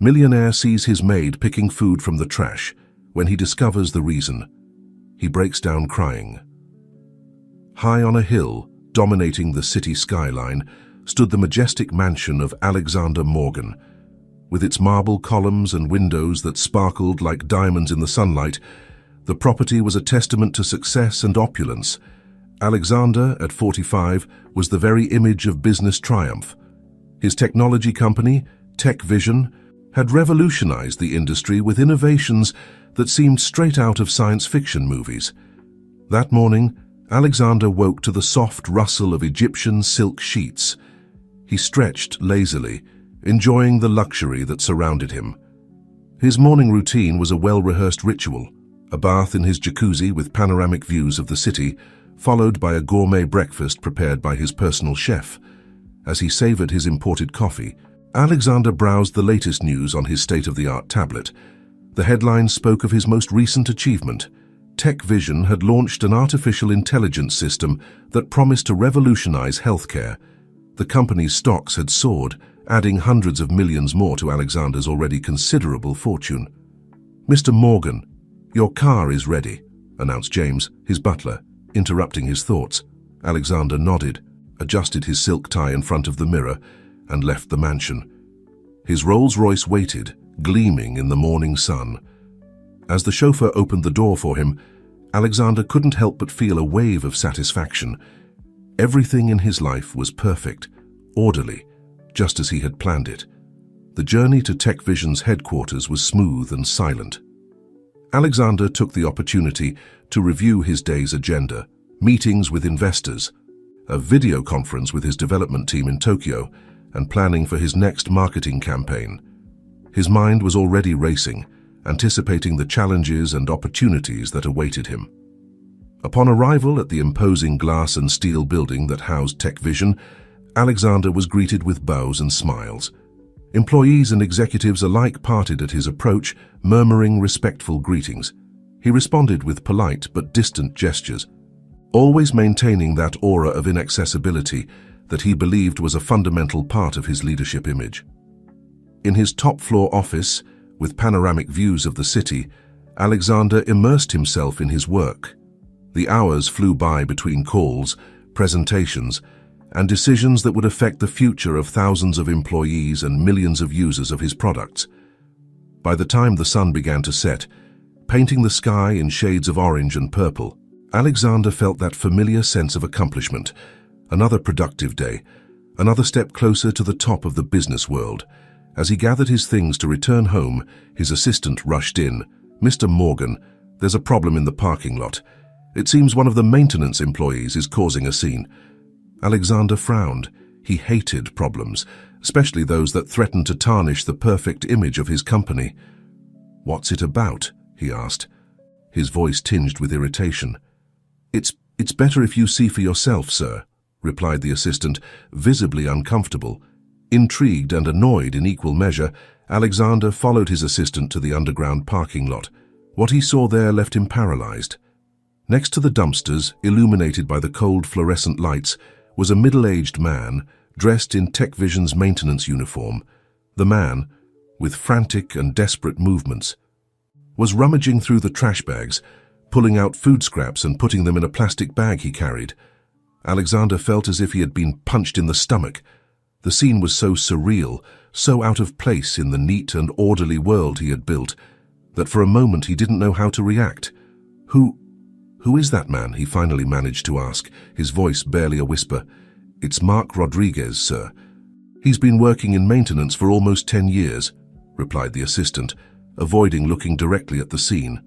Millionaire sees his maid picking food from the trash. When he discovers the reason, he breaks down crying. High on a hill, dominating the city skyline, stood the majestic mansion of Alexander Morgan. With its marble columns and windows that sparkled like diamonds in the sunlight, the property was a testament to success and opulence. Alexander, at 45, was the very image of business triumph. His technology company, Tech Vision, had revolutionized the industry with innovations that seemed straight out of science fiction movies. That morning, Alexander woke to the soft rustle of Egyptian silk sheets. He stretched lazily, enjoying the luxury that surrounded him. His morning routine was a well-rehearsed ritual, a bath in his jacuzzi with panoramic views of the city, followed by a gourmet breakfast prepared by his personal chef. As he savored his imported coffee, Alexander browsed the latest news on his state-of-the-art tablet. The headlines spoke of his most recent achievement. Tech Vision had launched an artificial intelligence system that promised to revolutionize healthcare. The company's stocks had soared, adding hundreds of millions more to Alexander's already considerable fortune. "Mr. Morgan, your car is ready," announced James, his butler, interrupting his thoughts. Alexander nodded, adjusted his silk tie in front of the mirror, and left the mansion. His Rolls-Royce waited, gleaming in the morning sun. As the chauffeur opened the door for him, Alexander couldn't help but feel a wave of satisfaction. Everything in his life was perfect, orderly, just as he had planned it. The journey to Tech Vision's headquarters was smooth and silent. Alexander took the opportunity to review his day's agenda: meetings with investors, a video conference with his development team in Tokyo, and planning for his next marketing campaign. His mind was already racing, anticipating the challenges and opportunities that awaited him. Upon arrival at the imposing glass and steel building that housed Tech Vision, Alexander was greeted with bows and smiles. Employees and executives alike parted at his approach, murmuring respectful greetings. He responded with polite but distant gestures, always maintaining that aura of inaccessibility that he believed was a fundamental part of his leadership image. In his top-floor office, with panoramic views of the city, Alexander immersed himself in his work. The hours flew by between calls, presentations, and decisions that would affect the future of thousands of employees and millions of users of his products. By the time the sun began to set, painting the sky in shades of orange and purple, Alexander felt that familiar sense of accomplishment. Another productive day, another step closer to the top of the business world. As he gathered his things to return home, his assistant rushed in. "Mr. Morgan, there's a problem in the parking lot. It seems one of the maintenance employees is causing a scene." Alexander frowned. He hated problems, especially those that threatened to tarnish the perfect image of his company. "What's it about?" he asked, his voice tinged with irritation. It's better if you see for yourself, sir," replied the assistant, visibly uncomfortable. Intrigued and annoyed in equal measure, Alexander followed his assistant to the underground parking lot. What he saw there left him paralyzed. Next to the dumpsters, illuminated by the cold fluorescent lights, was a middle-aged man, dressed in Tech Vision's maintenance uniform. The man, with frantic and desperate movements, was rummaging through the trash bags, pulling out food scraps and putting them in a plastic bag he carried. Alexander felt as if he had been punched in the stomach. The scene was so surreal, so out of place in the neat and orderly world he had built, that for a moment he didn't know how to react. Who is that man?" he finally managed to ask, his voice barely a whisper. "It's Mark Rodriguez, sir. He's been working in maintenance for almost 10 years, replied the assistant, avoiding looking directly at the scene.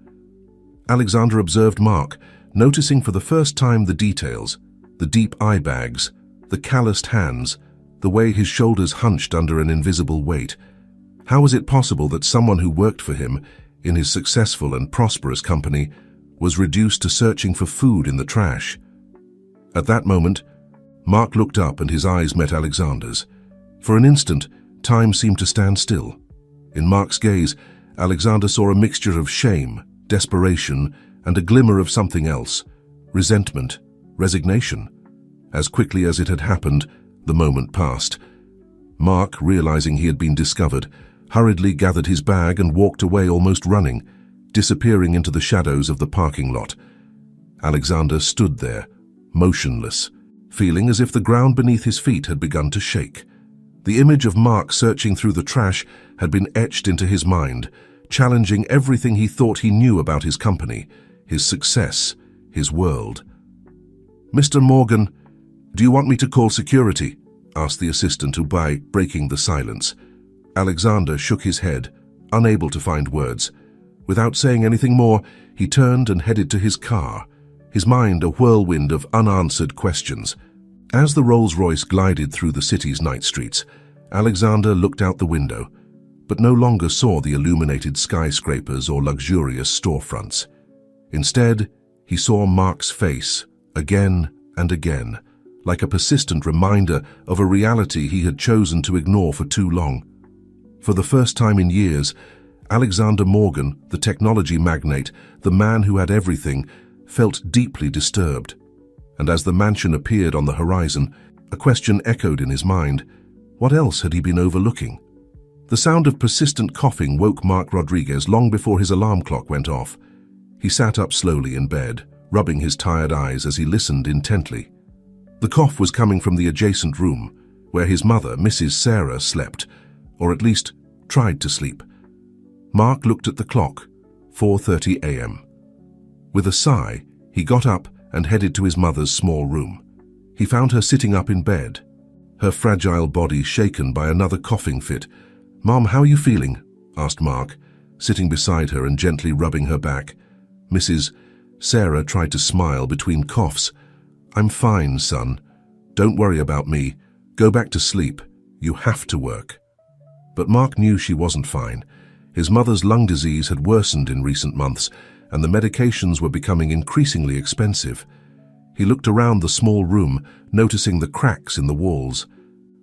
Alexander observed Mark, noticing for the first time the details, the deep eye bags, the calloused hands, the way his shoulders hunched under an invisible weight. How was it possible that someone who worked for him in his successful and prosperous company was reduced to searching for food in the trash? At that moment, Mark looked up and his eyes met Alexander's. For an instant, time seemed to stand still. In Mark's gaze, Alexander saw a mixture of shame, desperation, and a glimmer of something else: resentment, resignation. As quickly as it had happened, the moment passed. Mark, realizing he had been discovered, hurriedly gathered his bag and walked away almost running, disappearing into the shadows of the parking lot. Alexander stood there, motionless, feeling as if the ground beneath his feet had begun to shake. The image of Mark searching through the trash had been etched into his mind, challenging everything he thought he knew about his company, his success, his world. "Mr. Morgan, do you want me to call security?" asked the assistant by breaking the silence. Alexander shook his head, unable to find words. Without saying anything more, he turned and headed to his car, his mind a whirlwind of unanswered questions. As the Rolls-Royce glided through the city's night streets, Alexander looked out the window, but no longer saw the illuminated skyscrapers or luxurious storefronts. Instead, he saw Mark's face, again and again, like a persistent reminder of a reality he had chosen to ignore for too long. For the first time in years, Alexander Morgan, the technology magnate, the man who had everything, felt deeply disturbed. And as the mansion appeared on the horizon, a question echoed in his mind. What else had he been overlooking? The sound of persistent coughing woke Mark Rodriguez long before his alarm clock went off. He sat up slowly in bed, rubbing his tired eyes as he listened intently. The cough was coming from the adjacent room, where his mother, Mrs. Sarah, slept, or at least tried to sleep. Mark looked at the clock, 4:30 a.m. With a sigh, he got up and headed to his mother's small room. He found her sitting up in bed, her fragile body shaken by another coughing fit. "Mom, how are you feeling?" asked Mark, sitting beside her and gently rubbing her back. Mrs. Sarah tried to smile between coughs. "I'm fine, son. Don't worry about me. Go back to sleep. You have to work." But Mark knew she wasn't fine. His mother's lung disease had worsened in recent months, and the medications were becoming increasingly expensive. He looked around the small room, noticing the cracks in the walls,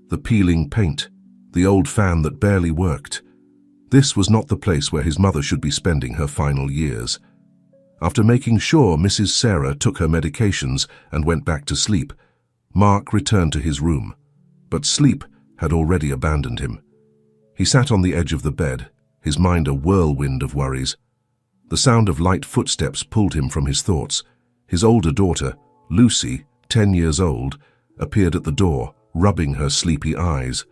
the peeling paint, the old fan that barely worked. This was not the place where his mother should be spending her final years. After making sure Mrs. Sarah took her medications and went back to sleep, Mark returned to his room. But sleep had already abandoned him. He sat on the edge of the bed, his mind a whirlwind of worries. The sound of light footsteps pulled him from his thoughts. His older daughter, Lucy, 10 years old, appeared at the door, rubbing her sleepy eyes.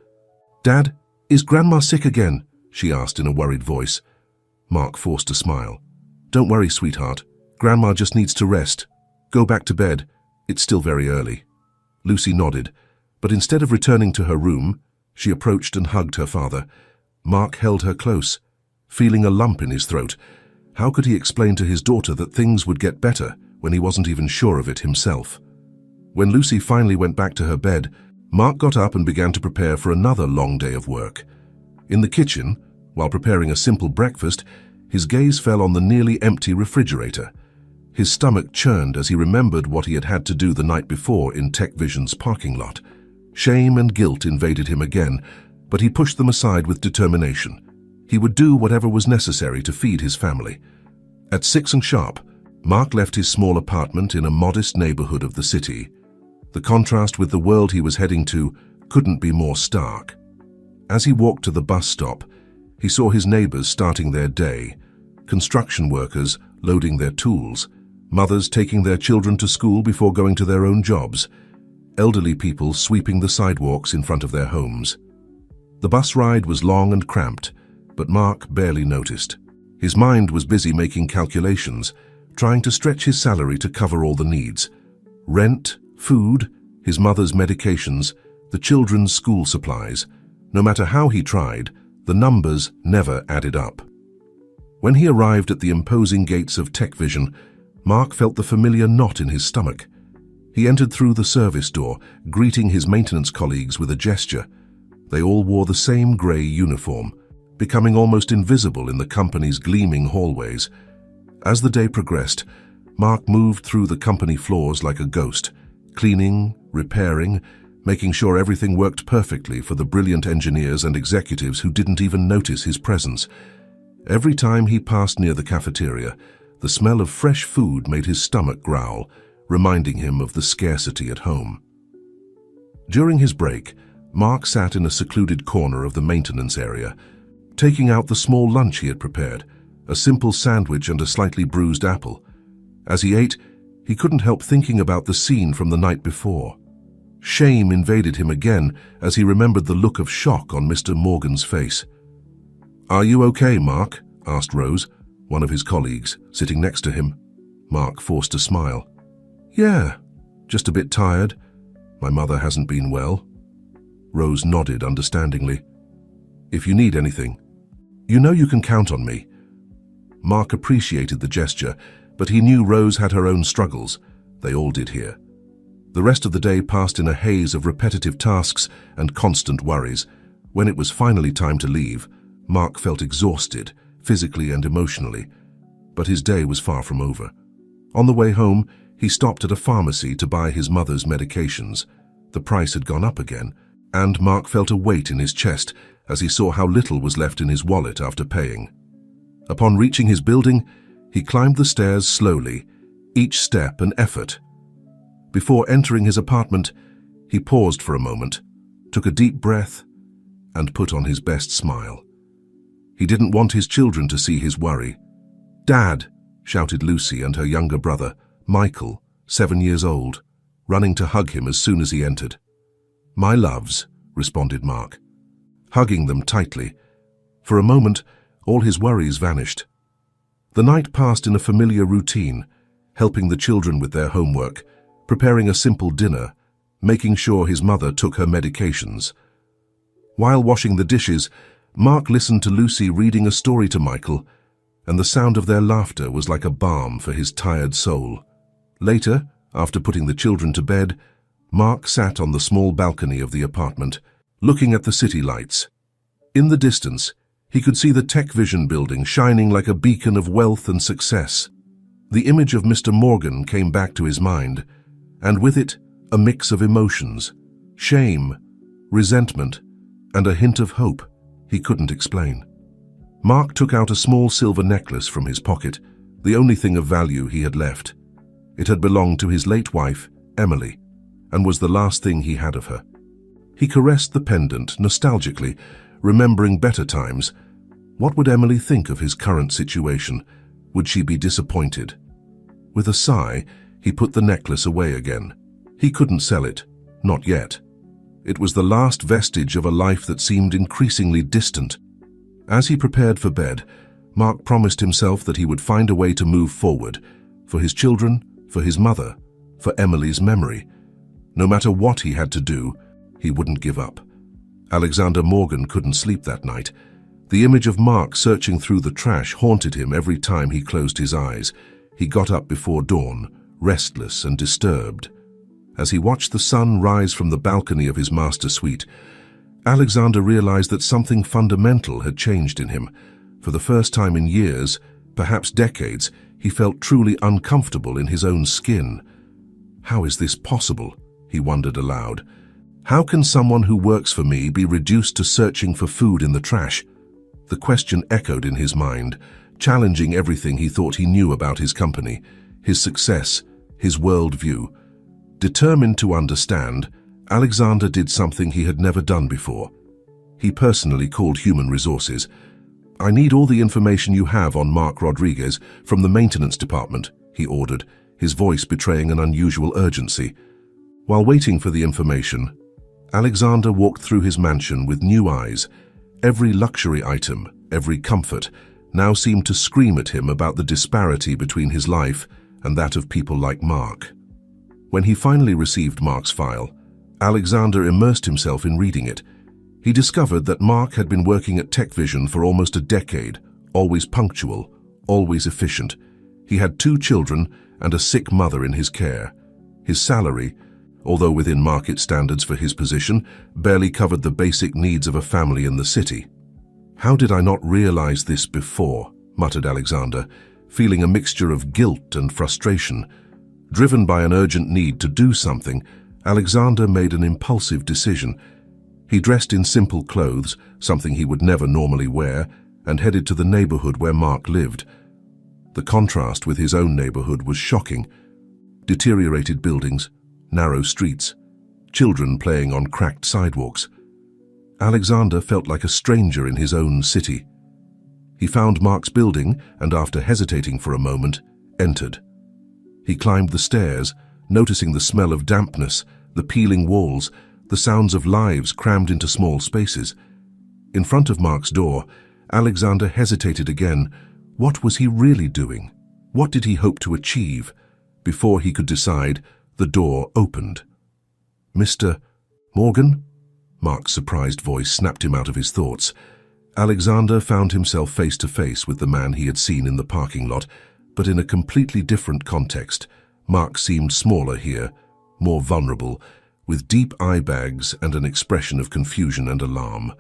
"Dad, is Grandma sick again?" she asked in a worried voice. Mark forced a smile. "Don't worry, sweetheart. Grandma just needs to rest. Go back to bed. It's still very early." Lucy nodded, but instead of returning to her room, she approached and hugged her father. Mark held her close, feeling a lump in his throat. How could he explain to his daughter that things would get better when he wasn't even sure of it himself? When Lucy finally went back to her bed, Mark got up and began to prepare for another long day of work. In the kitchen, while preparing a simple breakfast, his gaze fell on the nearly empty refrigerator. His stomach churned as he remembered what he had had to do the night before in TechVision's parking lot. Shame and guilt invaded him again, but he pushed them aside with determination. He would do whatever was necessary to feed his family. At 6 sharp, Mark left his small apartment in a modest neighborhood of the city. The contrast with the world he was heading to couldn't be more stark. As he walked to the bus stop, he saw his neighbors starting their day, construction workers loading their tools, mothers taking their children to school before going to their own jobs, elderly people sweeping the sidewalks in front of their homes. The bus ride was long and cramped, but Mark barely noticed. His mind was busy making calculations, trying to stretch his salary to cover all the needs. Rent, food, his mother's medications, the children's school supplies. No matter how he tried, the numbers never added up. When he arrived at the imposing gates of TechVision, Mark felt the familiar knot in his stomach. He entered through the service door, greeting his maintenance colleagues with a gesture. They all wore the same grey uniform, becoming almost invisible in the company's gleaming hallways. As the day progressed, Mark moved through the company floors like a ghost, cleaning, repairing, making sure everything worked perfectly for the brilliant engineers and executives who didn't even notice his presence. Every time he passed near the cafeteria, the smell of fresh food made his stomach growl, reminding him of the scarcity at home. During his break, Mark sat in a secluded corner of the maintenance area, taking out the small lunch he had prepared, a simple sandwich and a slightly bruised apple. As he ate, he couldn't help thinking about the scene from the night before. Shame invaded him again as he remembered the look of shock on Mr. Morgan's face. "Are you okay, Mark?" asked Rose, one of his colleagues, sitting next to him. Mark forced a smile. "Yeah, just a bit tired. My mother hasn't been well." Rose nodded understandingly. "If you need anything, you know you can count on me." Mark appreciated the gesture, but he knew Rose had her own struggles. They all did here. The rest of the day passed in a haze of repetitive tasks and constant worries. When it was finally time to leave, Mark felt exhausted, physically and emotionally. But his day was far from over. On the way home, he stopped at a pharmacy to buy his mother's medications. The price had gone up again, and Mark felt a weight in his chest as he saw how little was left in his wallet after paying. Upon reaching his building, he climbed the stairs slowly, each step an effort. Before entering his apartment, he paused for a moment, took a deep breath, and put on his best smile. He didn't want his children to see his worry. "Dad!" shouted Lucy and her younger brother, Michael, 7 years old, running to hug him as soon as he entered. "My loves," responded Mark, hugging them tightly. For a moment, all his worries vanished. The night passed in a familiar routine, helping the children with their homework, preparing a simple dinner, making sure his mother took her medications. While washing the dishes, Mark listened to Lucy reading a story to Michael, and the sound of their laughter was like a balm for his tired soul. Later, after putting the children to bed, Mark sat on the small balcony of the apartment, looking at the city lights. In the distance, he could see the Tech Vision building shining like a beacon of wealth and success. The image of Mr. Morgan came back to his mind, and with it, a mix of emotions, shame, resentment, and a hint of hope he couldn't explain. Mark took out a small silver necklace from his pocket, the only thing of value he had left. It had belonged to his late wife, Emily, and was the last thing he had of her. He caressed the pendant nostalgically, remembering better times. What would Emily think of his current situation? Would she be disappointed? With a sigh, he put the necklace away again. He couldn't sell it, not yet. It was the last vestige of a life that seemed increasingly distant. As he prepared for bed, Mark promised himself that he would find a way to move forward, for his children, for his mother, for Emily's memory. No matter what he had to do, he wouldn't give up. Alexander Morgan couldn't sleep that night. The image of Mark searching through the trash haunted him every time he closed his eyes. He got up before dawn, restless and disturbed. As he watched the sun rise from the balcony of his master suite, Alexander realized that something fundamental had changed in him. For the first time in years, perhaps decades, he felt truly uncomfortable in his own skin. "How is this possible?" he wondered aloud. "How can someone who works for me be reduced to searching for food in the trash?" The question echoed in his mind, challenging everything he thought he knew about his company, his success, his worldview. Determined to understand, Alexander did something he had never done before. He personally called human resources. "I need all the information you have on Mark Rodriguez from the maintenance department," he ordered, his voice betraying an unusual urgency. While waiting for the information, Alexander walked through his mansion with new eyes. Every luxury item, every comfort, now seemed to scream at him about the disparity between his life and that of people like Mark. When he finally received Mark's file, Alexander immersed himself in reading it. He discovered that Mark had been working at Tech Vision for almost a decade, always punctual, always efficient. He had 2 children and a sick mother in his care. His salary, although within market standards for his position, barely covered the basic needs of a family in the city. "How did I not realize this before?" muttered Alexander, feeling a mixture of guilt and frustration. Driven by an urgent need to do something, Alexander made an impulsive decision. He dressed in simple clothes, something he would never normally wear, and headed to the neighborhood where Mark lived. The contrast with his own neighborhood was shocking. Deteriorated buildings, narrow streets, children playing on cracked sidewalks. Alexander felt like a stranger in his own city. He found Mark's building and, after hesitating for a moment, entered. He climbed the stairs, noticing the smell of dampness, the peeling walls, the sounds of lives crammed into small spaces. In front of Mark's door, Alexander hesitated again. What was he really doing? What did he hope to achieve? Before he could decide, the door opened. "Mr. Morgan?" Mark's surprised voice snapped him out of his thoughts. Alexander found himself face to face with the man he had seen in the parking lot, but in a completely different context. Mark seemed smaller here, more vulnerable, with deep eye bags and an expression of confusion and alarm.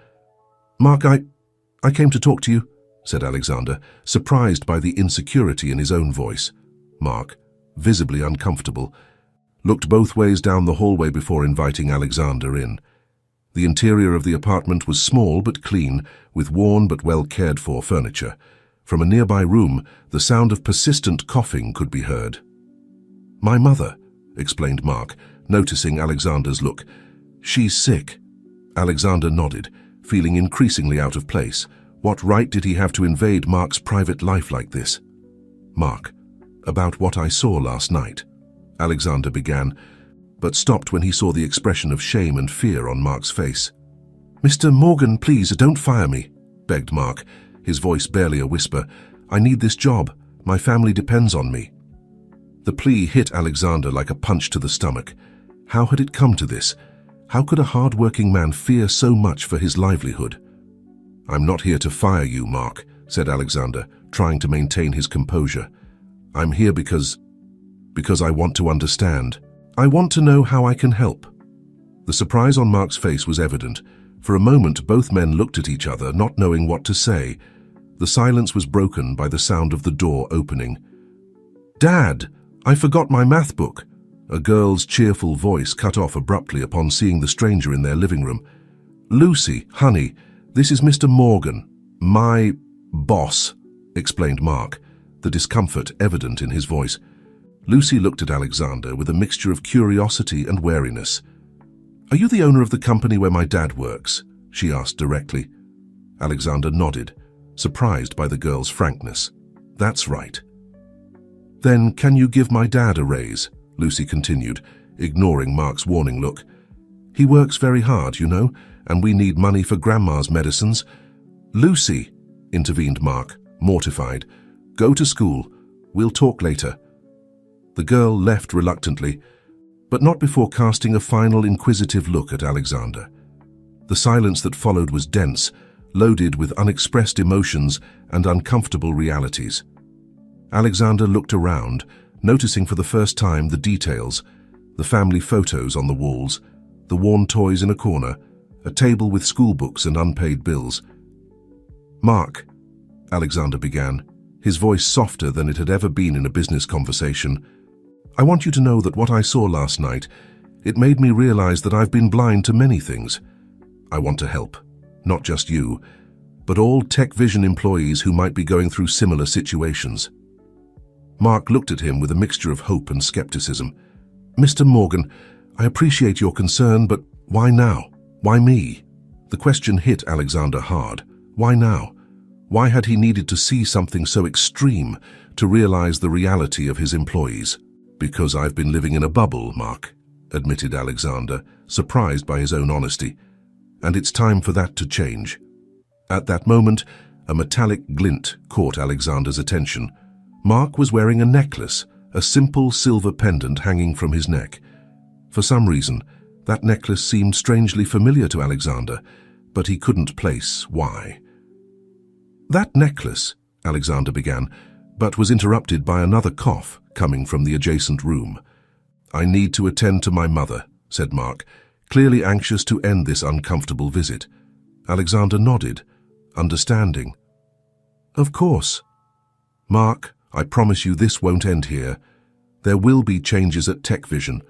"Mark, I came to talk to you," said Alexander, surprised by the insecurity in his own voice. Mark, visibly uncomfortable, looked both ways down the hallway before inviting Alexander in. The interior of the apartment was small but clean, with worn but well cared for furniture. From a nearby room, the sound of persistent coughing could be heard. "My mother," explained Mark, noticing Alexander's look. "She's sick." Alexander nodded, feeling increasingly out of place. What right did he have to invade Mark's private life like this? "Mark, about what I saw last night," Alexander began, but stopped when he saw the expression of shame and fear on Mark's face. "Mr. Morgan, please, don't fire me," begged Mark, his voice barely a whisper. "I need this job. My family depends on me." The plea hit Alexander like a punch to the stomach. How had it come to this? How could a hard-working man fear so much for his livelihood? "I'm not here to fire you, Mark," said Alexander, trying to maintain his composure. "I'm here because I want to understand. I want to know how I can help." The surprise on Mark's face was evident. For a moment, both men looked at each other, not knowing what to say. The silence was broken by the sound of the door opening. "Dad, I forgot my math book," a girl's cheerful voice cut off abruptly upon seeing the stranger in their living room. "Lucy, honey, this is Mr. Morgan, my boss," explained Mark, the discomfort evident in his voice. Lucy looked at Alexander with a mixture of curiosity and wariness. "Are you the owner of the company where my dad works?" she asked directly. Alexander nodded, surprised by the girl's frankness. "That's right." "Then can you give my dad a raise?" Lucy continued, ignoring Mark's warning look. "He works very hard, you know, and we need money for Grandma's medicines." "Lucy," intervened Mark, mortified, "go to school. We'll talk later." The girl left reluctantly, but not before casting a final inquisitive look at Alexander. The silence that followed was dense, loaded with unexpressed emotions and uncomfortable realities. Alexander looked around, noticing for the first time the details, the family photos on the walls, the worn toys in a corner, a table with school books and unpaid bills. "Mark," Alexander began, his voice softer than it had ever been in a business conversation, "I want you to know that what I saw last night, it made me realize that I've been blind to many things. I want to help, not just you, but all Tech Vision employees who might be going through similar situations." Mark looked at him with a mixture of hope and skepticism. "Mr. Morgan, I appreciate your concern, but why now? Why me?" The question hit Alexander hard. Why now? Why had he needed to see something so extreme to realize the reality of his employees? "Because I've been living in a bubble, Mark," admitted Alexander, surprised by his own honesty. "And it's time for that to change." At that moment, a metallic glint caught Alexander's attention. Mark was wearing a necklace, a simple silver pendant hanging from his neck. For some reason, that necklace seemed strangely familiar to Alexander, but he couldn't place why. "That necklace," Alexander began, but was interrupted by another cough coming from the adjacent room. "I need to attend to my mother," said Mark, clearly anxious to end this uncomfortable visit. Alexander nodded, understanding. "Of course." "Mark, I promise you this won't end here. There will be changes at Tech Vision,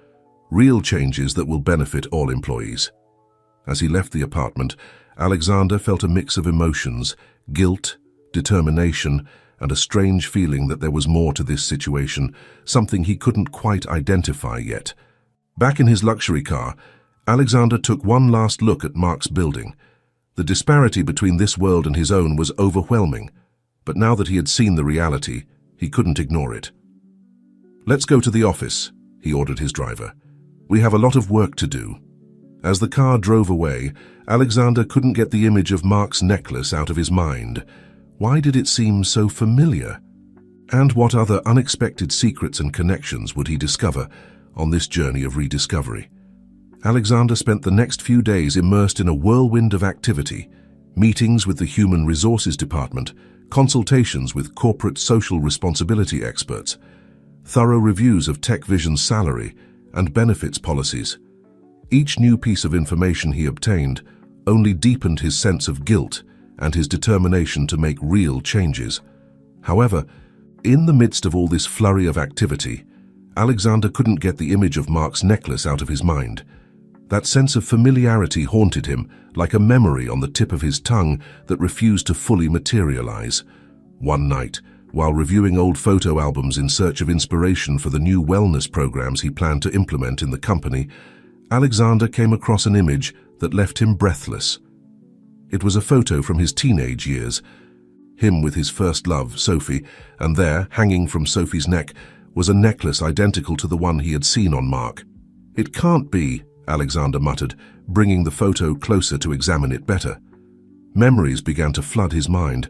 real changes that will benefit all employees." As he left the apartment, Alexander felt a mix of emotions, guilt, determination, and a strange feeling that there was more to this situation, something he couldn't quite identify yet. Back in his luxury car, Alexander took one last look at Mark's building. The disparity between this world and his own was overwhelming, but now that he had seen the reality, he couldn't ignore it. "Let's go to the office," he ordered his driver. "We have a lot of work to do." As the car drove away, Alexander couldn't get the image of Mark's necklace out of his mind. Why did it seem so familiar? And what other unexpected secrets and connections would he discover on this journey of rediscovery? Alexander spent the next few days immersed in a whirlwind of activity: meetings with the Human Resources Department, consultations with corporate social responsibility experts, thorough reviews of TechVision's salary and benefits policies. Each new piece of information he obtained only deepened his sense of guilt and his determination to make real changes. However, in the midst of all this flurry of activity, Alexander couldn't get the image of Mark's necklace out of his mind. That sense of familiarity haunted him like a memory on the tip of his tongue that refused to fully materialize. One night, while reviewing old photo albums in search of inspiration for the new wellness programs he planned to implement in the company, Alexander came across an image that left him breathless. It was a photo from his teenage years, him with his first love, Sophie, and there, hanging from Sophie's neck, was a necklace identical to the one he had seen on Mark. "It can't be," Alexander muttered, bringing the photo closer to examine it better. Memories began to flood his mind.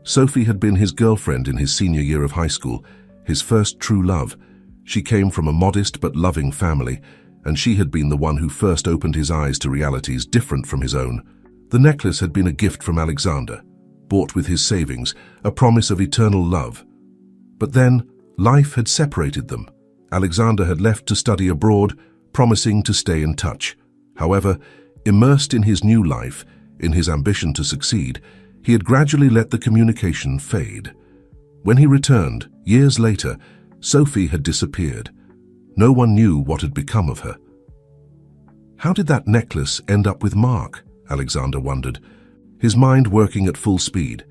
Sophie had been his girlfriend in his senior year of high school, his first true love. She came from a modest but loving family, and she had been the one who first opened his eyes to realities different from his own. The necklace had been a gift from Alexander, bought with his savings, a promise of eternal love. But then, life had separated them. Alexander had left to study abroad, promising to stay in touch. However, immersed in his new life, in his ambition to succeed, he had gradually let the communication fade. When he returned, years later, Sophie had disappeared. No one knew what had become of her. How did that necklace end up with Mark? Alexander wondered, his mind working at full speed.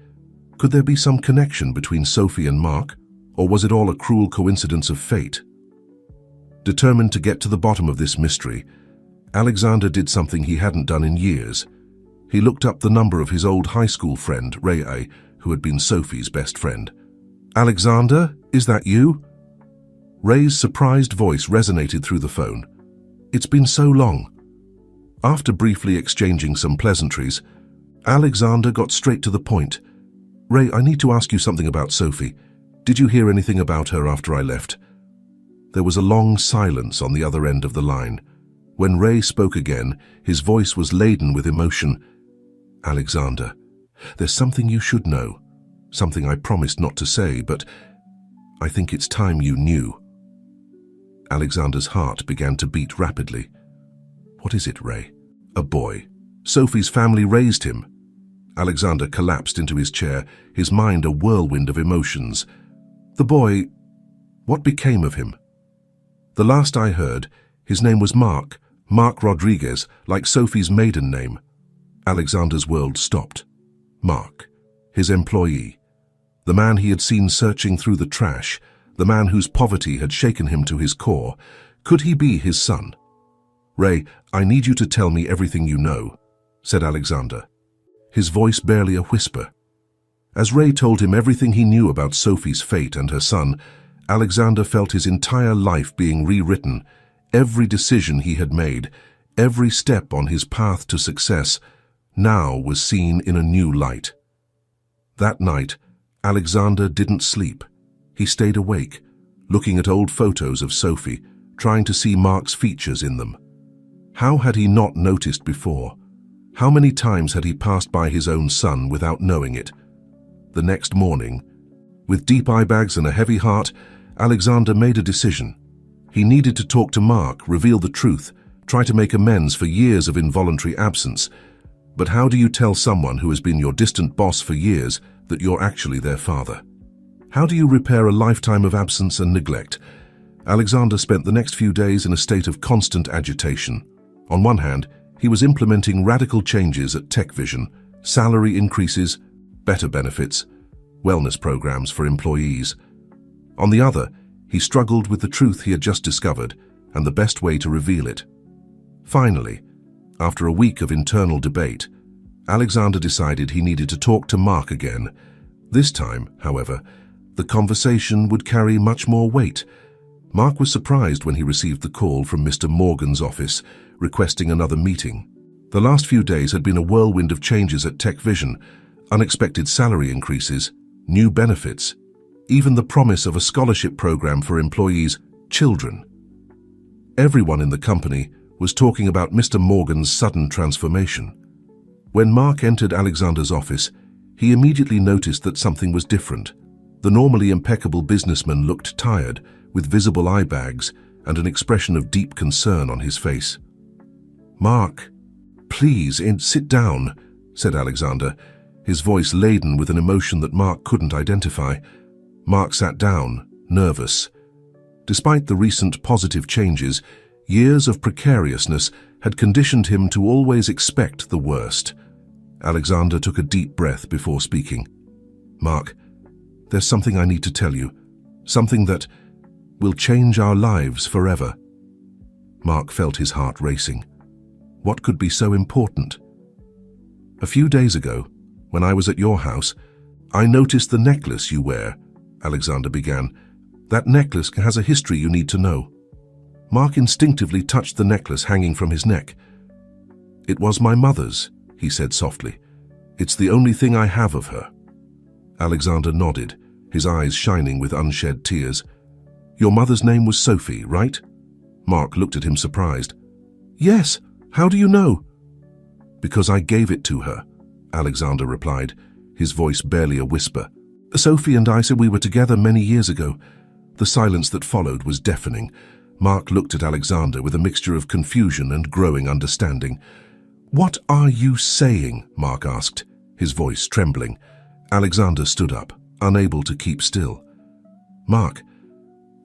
Could there be some connection between Sophie and Mark, or was it all a cruel coincidence of fate? Determined to get to the bottom of this mystery, Alexander did something he hadn't done in years. He looked up the number of his old high school friend, Ray, who had been Sophie's best friend. "Alexander, is that you?" Ray's surprised voice resonated through the phone. "It's been so long." After briefly exchanging some pleasantries, Alexander got straight to the point. "Ray, I need to ask you something about Sophie. Did you hear anything about her after I left?" There was a long silence on the other end of the line. When Ray spoke again, his voice was laden with emotion. "Alexander, there's something you should know. Something I promised not to say, but I think it's time you knew." Alexander's heart began to beat rapidly. "What is it, Ray?" "A boy. Sophie's family raised him." Alexander collapsed into his chair, his mind a whirlwind of emotions. "The boy, what became of him?" "The last I heard, his name was Mark Rodriguez, like Sophie's maiden name." Alexander's world stopped. Mark, his employee, the man he had seen searching through the trash, the man whose poverty had shaken him to his core. Could he be his son? "Ray, I need you to tell me everything you know," said Alexander, his voice barely a whisper. As Ray told him everything he knew about Sophie's fate and her son, Alexander felt his entire life being rewritten. Every decision he had made, every step on his path to success, now was seen in a new light. That night, Alexander didn't sleep. He stayed awake, looking at old photos of Sophie, trying to see Mark's features in them. How had he not noticed before? How many times had he passed by his own son without knowing it? The next morning, with deep eye bags and a heavy heart, Alexander made a decision. He needed to talk to Mark, reveal the truth, try to make amends for years of involuntary absence. But how do you tell someone who has been your distant boss for years that you're actually their father? How do you repair a lifetime of absence and neglect? Alexander spent the next few days in a state of constant agitation. On one hand, he was implementing radical changes at TechVision, salary increases, better benefits, wellness programs for employees. On the other, he struggled with the truth he had just discovered and the best way to reveal it. Finally, after a week of internal debate, Alexander decided he needed to talk to Mark again. This time, however, the conversation would carry much more weight. Mark was surprised when he received the call from Mr. Morgan's office, requesting another meeting. The last few days had been a whirlwind of changes at Tech Vision, unexpected salary increases, new benefits, even the promise of a scholarship program for employees' children. Everyone in the company was talking about Mr. Morgan's sudden transformation. When Mark entered Alexander's office, he immediately noticed that something was different. The normally impeccable businessman looked tired, with visible eye bags and an expression of deep concern on his face. "Mark, please, sit down," said Alexander, his voice laden with an emotion that Mark couldn't identify. Mark sat down, nervous. Despite the recent positive changes, years of precariousness had conditioned him to always expect the worst. Alexander took a deep breath before speaking. "Mark, there's something I need to tell you, something that will change our lives forever." Mark felt his heart racing. What could be so important? "A few days ago, when I was at your house, I noticed the necklace you wear," Alexander began. "That necklace has a history you need to know." Mark instinctively touched the necklace hanging from his neck. "It was my mother's," he said softly. "It's the only thing I have of her." Alexander nodded, his eyes shining with unshed tears. "Your mother's name was Sophie, right?" Mark looked at him surprised. "Yes, how do you know?" "Because I gave it to her," Alexander replied, his voice barely a whisper. "Sophie and I said we were together many years ago." The silence that followed was deafening. Mark looked at Alexander with a mixture of confusion and growing understanding. "What are you saying?" Mark asked, his voice trembling. Alexander stood up, unable to keep still. "Mark,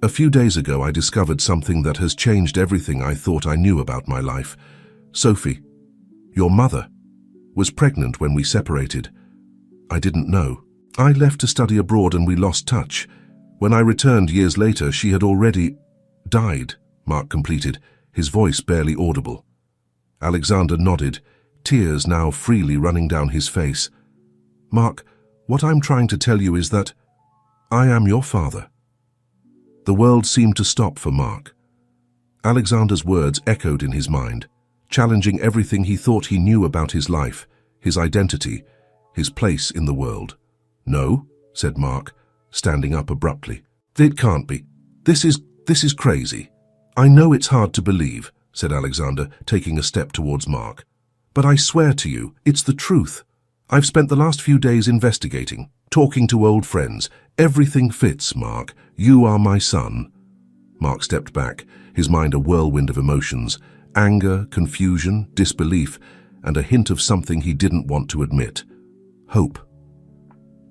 a few days ago I discovered something that has changed everything I thought I knew about my life. Sophie, your mother, was pregnant when we separated. I didn't know. I left to study abroad and we lost touch. When I returned years later, she had already died," Mark completed, his voice barely audible. Alexander nodded, tears now freely running down his face. "Mark, what I'm trying to tell you is that I am your father." The world seemed to stop for Mark. Alexander's words echoed in his mind, challenging everything he thought he knew about his life, his identity, his place in the world. "No," said Mark, standing up abruptly. "It can't be. This is crazy." "I know it's hard to believe," said Alexander, taking a step towards Mark. "But I swear to you, it's the truth. I've spent the last few days investigating, talking to old friends. Everything fits, Mark. You are my son." Mark stepped back, his mind a whirlwind of emotions, anger, confusion, disbelief, and a hint of something he didn't want to admit. Hope.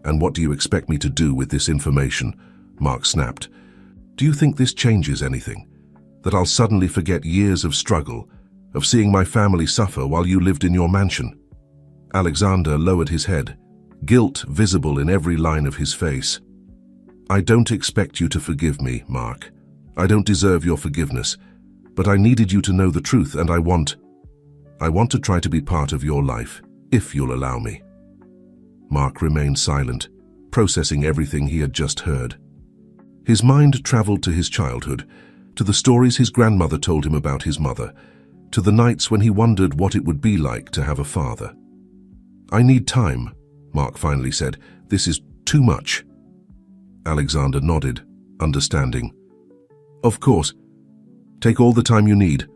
"And what do you expect me to do with this information?" Mark snapped. "Do you think this changes anything? That I'll suddenly forget years of struggle, of seeing my family suffer while you lived in your mansion?" Alexander lowered his head, guilt visible in every line of his face. "I don't expect you to forgive me, Mark. I don't deserve your forgiveness, but I needed you to know the truth, and I want to try to be part of your life, if you'll allow me." Mark remained silent, processing everything he had just heard. His mind traveled to his childhood, to the stories his grandmother told him about his mother, to the nights when he wondered what it would be like to have a father. "I need time," Mark finally said. "This is too much." Alexander nodded, understanding. "Of course. Take all the time you need.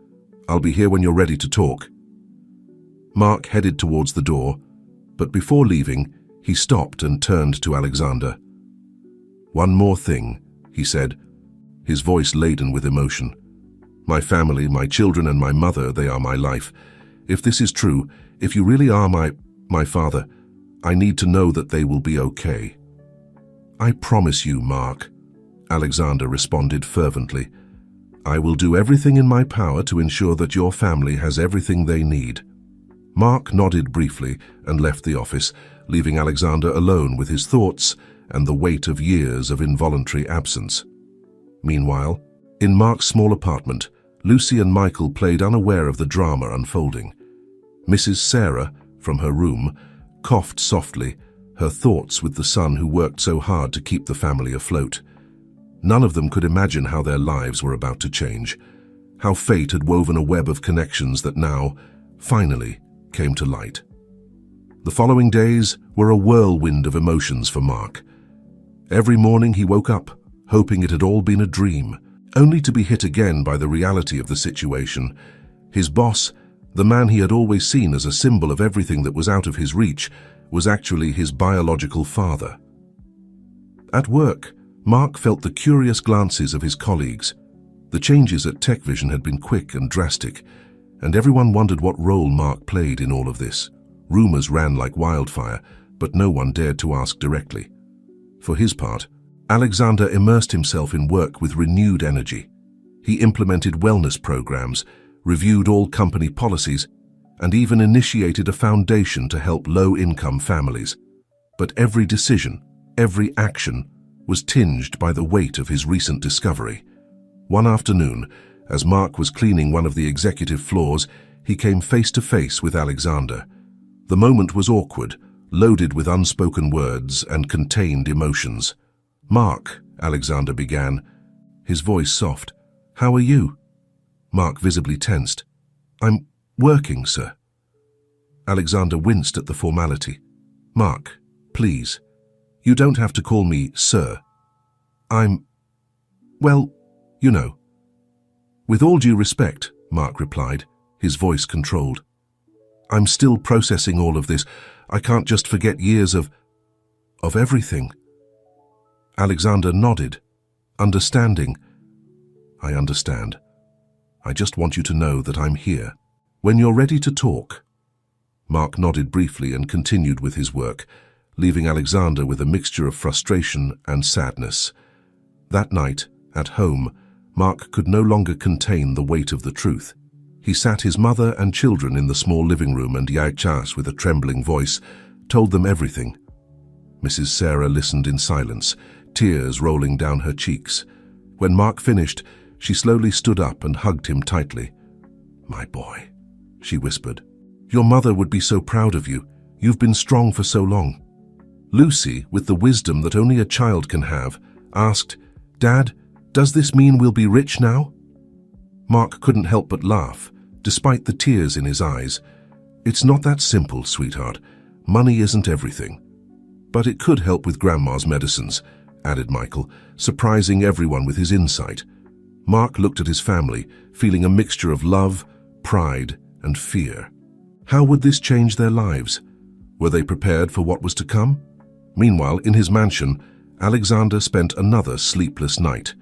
I'll be here when you're ready to talk." Mark headed towards the door, but before leaving, he stopped and turned to Alexander. "One more thing," he said, his voice laden with emotion. "My family, my children and my mother, they are my life. If this is true, if you really are my father, I need to know that they will be okay." "I promise you, Mark," Alexander responded fervently. "I will do everything in my power to ensure that your family has everything they need." Mark nodded briefly and left the office, leaving Alexander alone with his thoughts and the weight of years of involuntary absence. Meanwhile, in Mark's small apartment, Lucy and Michael played unaware of the drama unfolding. Mrs. Sarah, from her room, coughed softly, her thoughts with the son who worked so hard to keep the family afloat. None of them could imagine how their lives were about to change, how fate had woven a web of connections that now, finally, came to light. The following days were a whirlwind of emotions for Mark. Every morning he woke up, hoping it had all been a dream, only to be hit again by the reality of the situation. His boss, the man he had always seen as a symbol of everything that was out of his reach, was actually his biological father. At work, Mark felt the curious glances of his colleagues. The changes at TechVision had been quick and drastic, and everyone wondered what role Mark played in all of this. Rumors ran like wildfire, but no one dared to ask directly. For his part, Alexander immersed himself in work with renewed energy. He implemented wellness programs, reviewed all company policies, and even initiated a foundation to help low-income families. But every decision, every action, was tinged by the weight of his recent discovery. One afternoon, as Mark was cleaning one of the executive floors, he came face to face with Alexander. The moment was awkward, loaded with unspoken words and contained emotions. "Mark," Alexander began, his voice soft. "How are you?" Mark visibly tensed. "I'm working, sir." Alexander winced at the formality. "Mark, please. You don't have to call me sir. Well, you know." "With all due respect," Mark replied, his voice controlled. "I'm still processing all of this. I can't just forget years of everything." Alexander nodded, understanding. "I understand. I just want you to know that I'm here. When you're ready to talk." Mark nodded briefly and continued with his work, leaving Alexander with a mixture of frustration and sadness. That night, at home, Mark could no longer contain the weight of the truth. He sat his mother and children in the small living room and Yachas, with a trembling voice, told them everything. Mrs. Sarah listened in silence, tears rolling down her cheeks. When Mark finished, she slowly stood up and hugged him tightly. "My boy," she whispered. "Your mother would be so proud of you. You've been strong for so long." Lucy, with the wisdom that only a child can have, asked, "Dad, does this mean we'll be rich now?" Mark couldn't help but laugh, despite the tears in his eyes. "It's not that simple, sweetheart. Money isn't everything. But it could help with Grandma's medicines," added Michael, surprising everyone with his insight. Mark looked at his family, feeling a mixture of love, pride, and fear. How would this change their lives? Were they prepared for what was to come? Meanwhile, in his mansion, Alexander spent another sleepless night.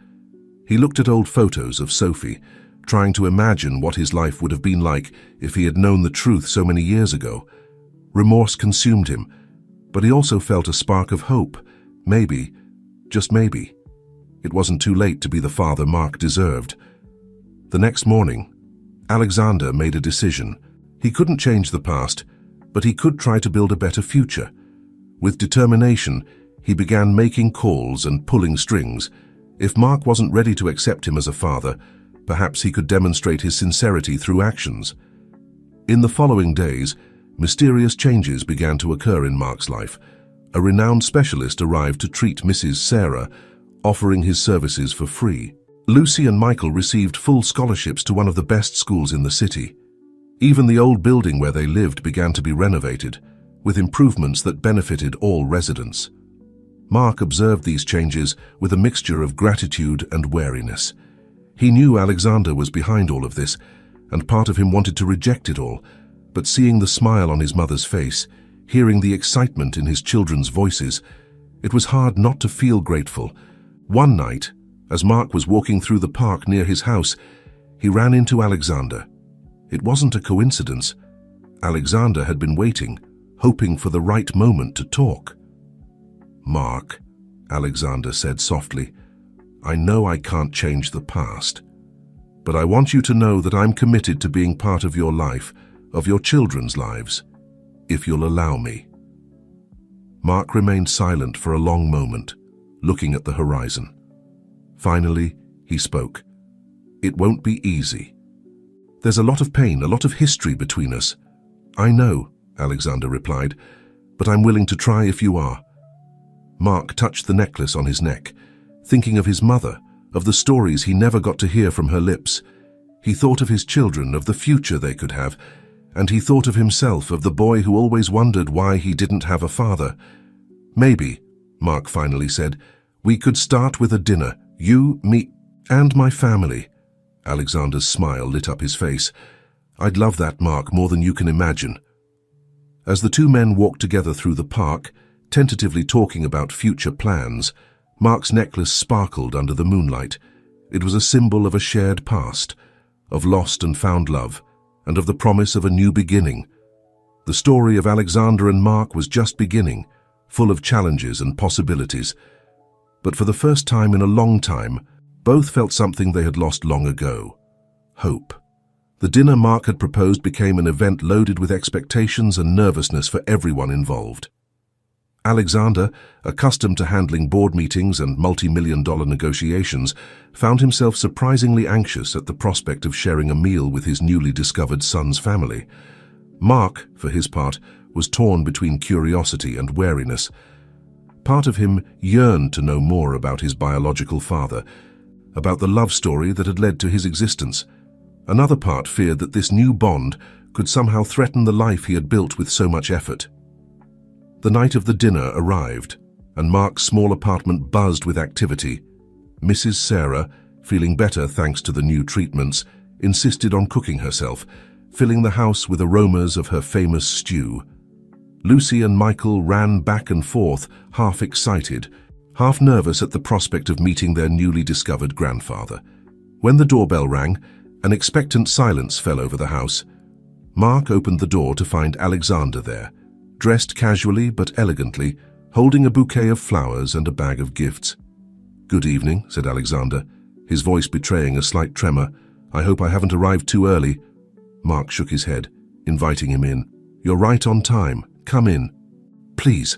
He looked at old photos of Sophie, trying to imagine what his life would have been like if he had known the truth so many years ago. Remorse consumed him, but he also felt a spark of hope. Maybe, just maybe, it wasn't too late to be the father Mark deserved. The next morning, Alexander made a decision. He couldn't change the past, but he could try to build a better future. With determination, he began making calls and pulling strings. If Mark wasn't ready to accept him as a father, perhaps he could demonstrate his sincerity through actions. In the following days, mysterious changes began to occur in Mark's life. A renowned specialist arrived to treat Mrs. Sarah, offering his services for free. Lucy and Michael received full scholarships to one of the best schools in the city. Even the old building where they lived began to be renovated, with improvements that benefited all residents. Mark observed these changes with a mixture of gratitude and wariness. He knew Alexander was behind all of this, and part of him wanted to reject it all, but seeing the smile on his mother's face, hearing the excitement in his children's voices, it was hard not to feel grateful. One night, as Mark was walking through the park near his house, he ran into Alexander. It wasn't a coincidence. Alexander had been waiting, hoping for the right moment to talk. "Mark," Alexander said softly, "I know I can't change the past, but I want you to know that I'm committed to being part of your life, of your children's lives, if you'll allow me." Mark remained silent for a long moment, looking at the horizon. Finally, he spoke. "It won't be easy. There's a lot of pain, a lot of history between us. I know, Alexander replied, "but I'm willing to try if you are." Mark touched the necklace on his neck, thinking of his mother, of the stories he never got to hear from her lips. He thought of his children, of the future they could have, and he thought of himself, of the boy who always wondered why he didn't have a father. "Maybe," Mark finally said, "we could start with a dinner, you, me, and my family." Alexander's smile lit up his face. "I'd love that, Mark, more than you can imagine." As the two men walked together through the park, tentatively talking about future plans, Mark's necklace sparkled under the moonlight. It was a symbol of a shared past, of lost and found love, and of the promise of a new beginning. The story of Alexander and Mark was just beginning, full of challenges and possibilities. But for the first time in a long time, both felt something they had lost long ago: hope. The dinner Mark had proposed became an event loaded with expectations and nervousness for everyone involved. Alexander, accustomed to handling board meetings and multi-million-dollar negotiations, found himself surprisingly anxious at the prospect of sharing a meal with his newly discovered son's family. Mark, for his part, was torn between curiosity and wariness. Part of him yearned to know more about his biological father, about the love story that had led to his existence. Another part feared that this new bond could somehow threaten the life he had built with so much effort. The night of the dinner arrived, and Mark's small apartment buzzed with activity. Mrs. Sarah, feeling better thanks to the new treatments, insisted on cooking herself, filling the house with aromas of her famous stew. Lucy and Michael ran back and forth, half excited, half nervous at the prospect of meeting their newly discovered grandfather. When the doorbell rang, an expectant silence fell over the house. Mark opened the door to find Alexander there, dressed casually but elegantly, holding a bouquet of flowers and a bag of gifts. "Good evening," said Alexander, his voice betraying a slight tremor. "I hope I haven't arrived too early." Mark shook his head, inviting him in. "You're right on time. Come in. Please."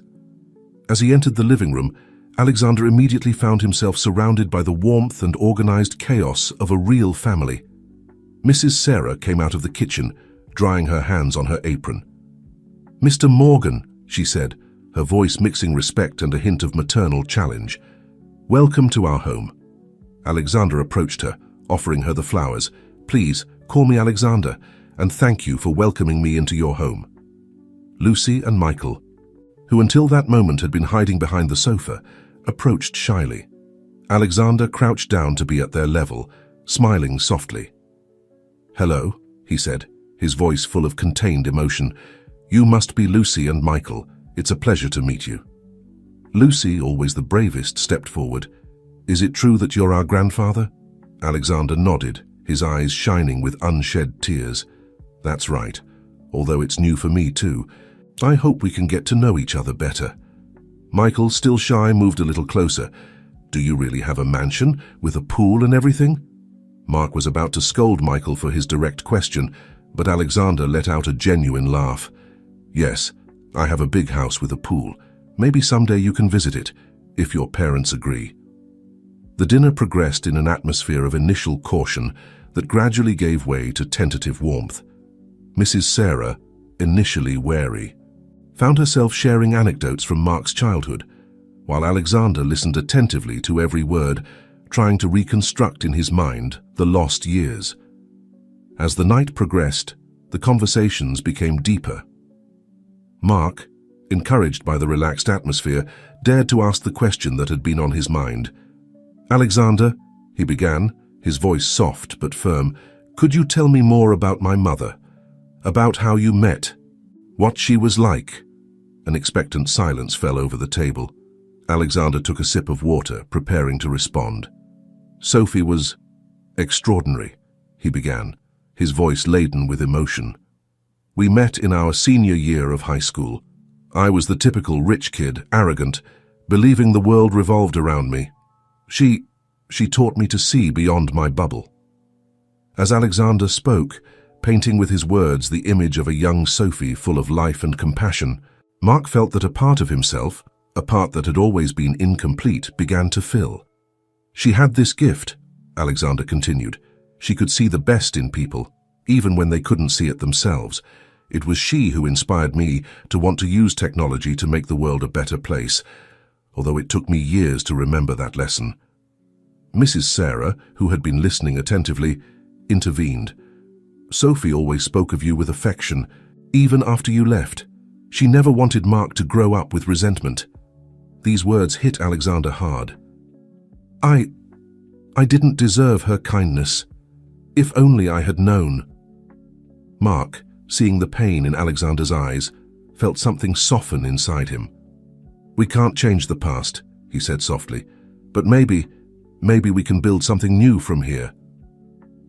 As he entered the living room, Alexander immediately found himself surrounded by the warmth and organized chaos of a real family. Mrs. Sarah came out of the kitchen, drying her hands on her apron. "Mr. Morgan," she said, her voice mixing respect and a hint of maternal challenge. "Welcome to our home." Alexander approached her, offering her the flowers. "Please, call me Alexander, and thank you for welcoming me into your home." Lucy and Michael, who until that moment had been hiding behind the sofa, approached shyly. Alexander crouched down to be at their level, smiling softly. "Hello," he said, his voice full of contained emotion. "You must be Lucy and Michael. It's a pleasure to meet you." Lucy, always the bravest, stepped forward. "Is it true that you're our grandfather?" Alexander nodded, his eyes shining with unshed tears. "That's right, although it's new for me too. I hope we can get to know each other better." Michael, still shy, moved a little closer. "Do you really have a mansion, with a pool and everything?" Mark was about to scold Michael for his direct question, but Alexander let out a genuine laugh. "Yes, I have a big house with a pool. Maybe someday you can visit it, if your parents agree." The dinner progressed in an atmosphere of initial caution that gradually gave way to tentative warmth. Mrs. Sarah, initially wary, found herself sharing anecdotes from Mark's childhood, while Alexander listened attentively to every word, trying to reconstruct in his mind the lost years. As the night progressed, the conversations became deeper. Mark, encouraged by the relaxed atmosphere, dared to ask the question that had been on his mind. "Alexander," he began, his voice soft but firm, "could you tell me more about my mother? About how you met? What she was like?" An expectant silence fell over the table. Alexander took a sip of water, preparing to respond. "Sophie was extraordinary," he began, his voice laden with emotion. "We met in our senior year of high school. I was the typical rich kid, arrogant, believing the world revolved around me. She taught me to see beyond my bubble." As Alexander spoke, painting with his words the image of a young Sophie full of life and compassion, Mark felt that a part of himself, a part that had always been incomplete, began to fill. "She had this gift," Alexander continued. "She could see the best in people, even when they couldn't see it themselves. It was she who inspired me to want to use technology to make the world a better place, although it took me years to remember that lesson. Mrs. Sarah, who had been listening attentively, intervened. Sophie always spoke of you with affection, even after you left. She never wanted Mark to grow up with resentment. These words hit Alexander hard. I didn't deserve her kindness. If only I had known. Mark, seeing the pain in Alexander's eyes, felt something soften inside him. We can't change the past, he said softly, but maybe we can build something new from here.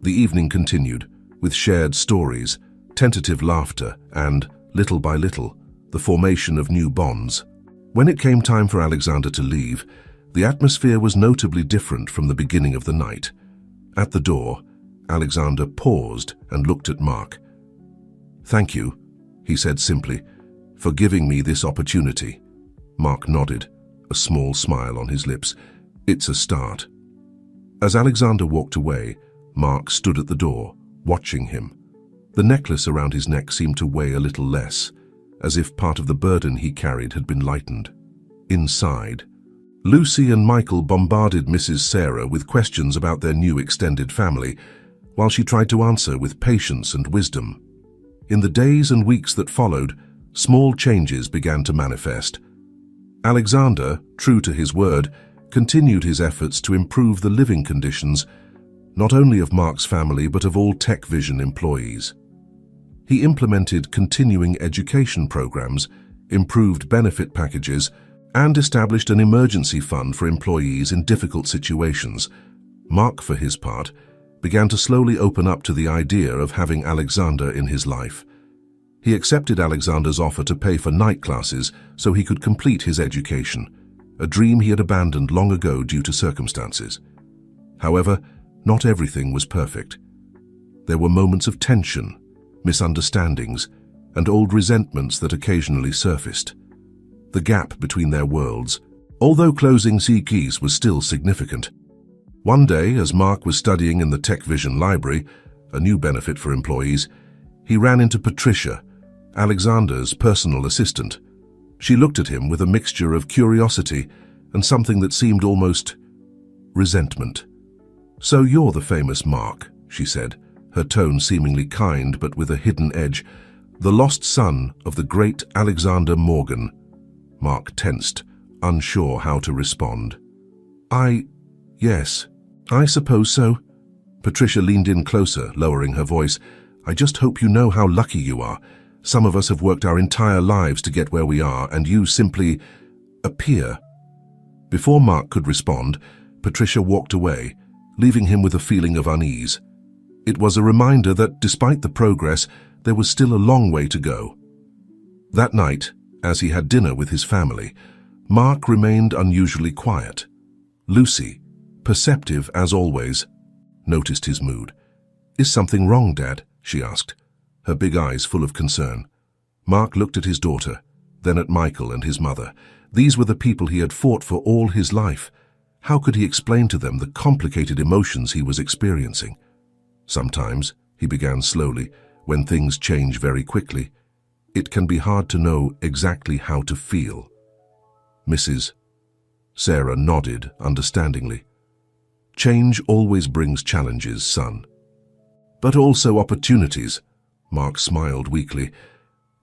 The evening continued, with shared stories, tentative laughter, and, little by little, the formation of new bonds. When it came time for Alexander to leave, the atmosphere was notably different from the beginning of the night. At the door, Alexander paused and looked at Mark. "Thank you," he said simply, "for giving me this opportunity." Mark nodded, a small smile on his lips. "It's a start." As Alexander walked away, Mark stood at the door, watching him. The necklace around his neck seemed to weigh a little less, as if part of the burden he carried had been lightened. Inside, Lucy and Michael bombarded Mrs. Sarah with questions about their new extended family, while she tried to answer with patience and wisdom. In the days and weeks that followed, small changes began to manifest. Alexander, true to his word, continued his efforts to improve the living conditions, not only of Mark's family but of all Tech Vision employees. He implemented continuing education programs, improved benefit packages, and established an emergency fund for employees in difficult situations. Mark, for his part, began to slowly open up to the idea of having Alexander in his life. He accepted Alexander's offer to pay for night classes so he could complete his education, a dream he had abandoned long ago due to circumstances. However, not everything was perfect. There were moments of tension, misunderstandings, and old resentments that occasionally surfaced. The gap between their worlds, although closing Cries, was still significant. One day, as Mark was studying in the Tech Vision library, a new benefit for employees, he ran into Patricia, Alexander's personal assistant. She looked at him with a mixture of curiosity and something that seemed almost resentment. "So you're the famous Mark," she said, her tone seemingly kind but with a hidden edge, "the lost son of the great Alexander Morgan." Mark tensed, unsure how to respond. Yes, I suppose so." Patricia leaned in closer, lowering her voice. "I just hope you know how lucky you are. Some of us have worked our entire lives to get where we are, and you simply appear." Before Mark could respond, Patricia walked away, leaving him with a feeling of unease. It was a reminder that, despite the progress, there was still a long way to go. That night, as he had dinner with his family, Mark remained unusually quiet. Lucy, perceptive as always, noticed his mood. "Is something wrong, Dad?" she asked, her big eyes full of concern. Mark looked at his daughter, then at Michael and his mother. These were the people he had fought for all his life. How could he explain to them the complicated emotions he was experiencing? "Sometimes," he began slowly, "when things change very quickly, it can be hard to know exactly how to feel." Mrs. Sarah nodded understandingly. "Change always brings challenges, son. But also opportunities." Mark smiled weakly.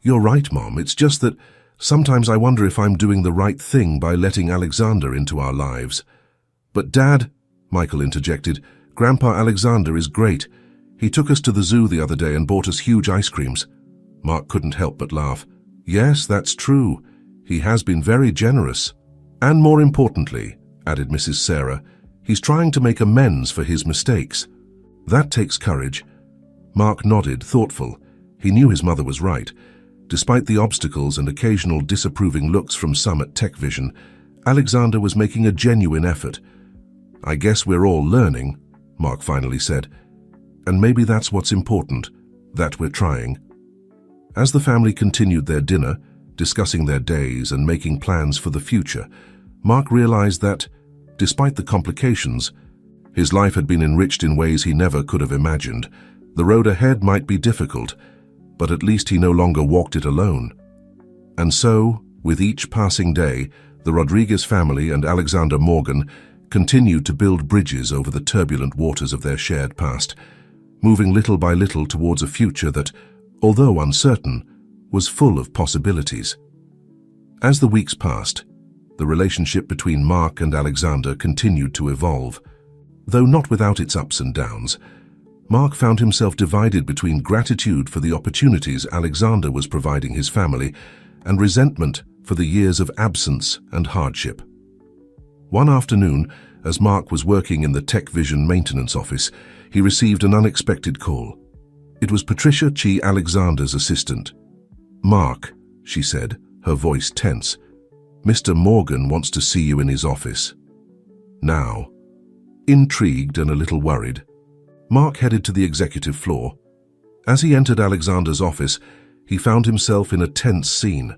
"You're right, Mom. It's just that sometimes I wonder if I'm doing the right thing by letting Alexander into our lives." "But Dad," Michael interjected, "Grandpa Alexander is great. He took us to the zoo the other day and bought us huge ice creams." Mark couldn't help but laugh. "Yes, that's true. He has been very generous. And more importantly," added Mrs. Sarah, "he's trying to make amends for his mistakes. That takes courage." Mark nodded, thoughtful. He knew his mother was right. Despite the obstacles and occasional disapproving looks from some at Tech Vision, Alexander was making a genuine effort. "I guess we're all learning," Mark finally said. "And maybe that's what's important, that we're trying." As the family continued their dinner, discussing their days and making plans for the future, Mark realized that, despite the complications, his life had been enriched in ways he never could have imagined. The road ahead might be difficult, but at least he no longer walked it alone. And so, with each passing day, the Rodriguez family and Alexander Morgan continued to build bridges over the turbulent waters of their shared past, moving little by little towards a future that, although uncertain, was full of possibilities. As the weeks passed, the relationship between Mark and Alexander continued to evolve. Though not without its ups and downs, Mark found himself divided between gratitude for the opportunities Alexander was providing his family and resentment for the years of absence and hardship. One afternoon, as Mark was working in the Tech Vision maintenance office, he received an unexpected call. It was Patricia Chi, Alexander's assistant. "Mark," she said, her voice tense, "Mr. Morgan wants to see you in his office." Now, intrigued and a little worried, Mark headed to the executive floor. As he entered Alexander's office, he found himself in a tense scene.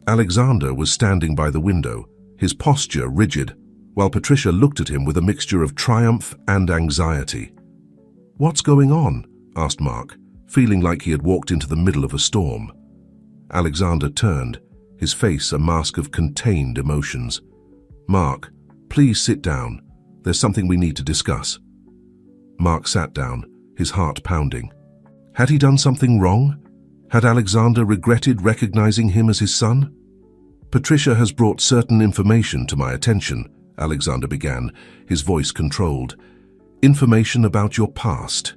Alexander was standing by the window, his posture rigid, while Patricia looked at him with a mixture of triumph and anxiety. "What's going on?" asked Mark, feeling like he had walked into the middle of a storm. Alexander turned, his face a mask of contained emotions. "Mark, please sit down. There's something we need to discuss." Mark sat down, his heart pounding. Had he done something wrong? Had Alexander regretted recognizing him as his son? "Patricia has brought certain information to my attention," Alexander began, his voice controlled. "Information about your past."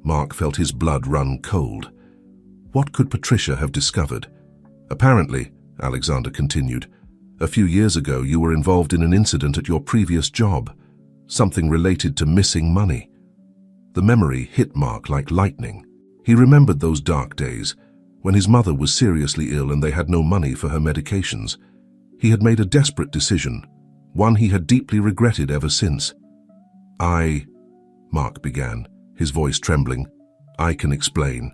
Mark felt his blood run cold. What could Patricia have discovered? "Apparently," Alexander continued, "a few years ago you were involved in an incident at your previous job, something related to missing money." The memory hit Mark like lightning. He remembered those dark days, when his mother was seriously ill and they had no money for her medications. He had made a desperate decision, one he had deeply regretted ever since. Mark began, his voice trembling. "I can explain."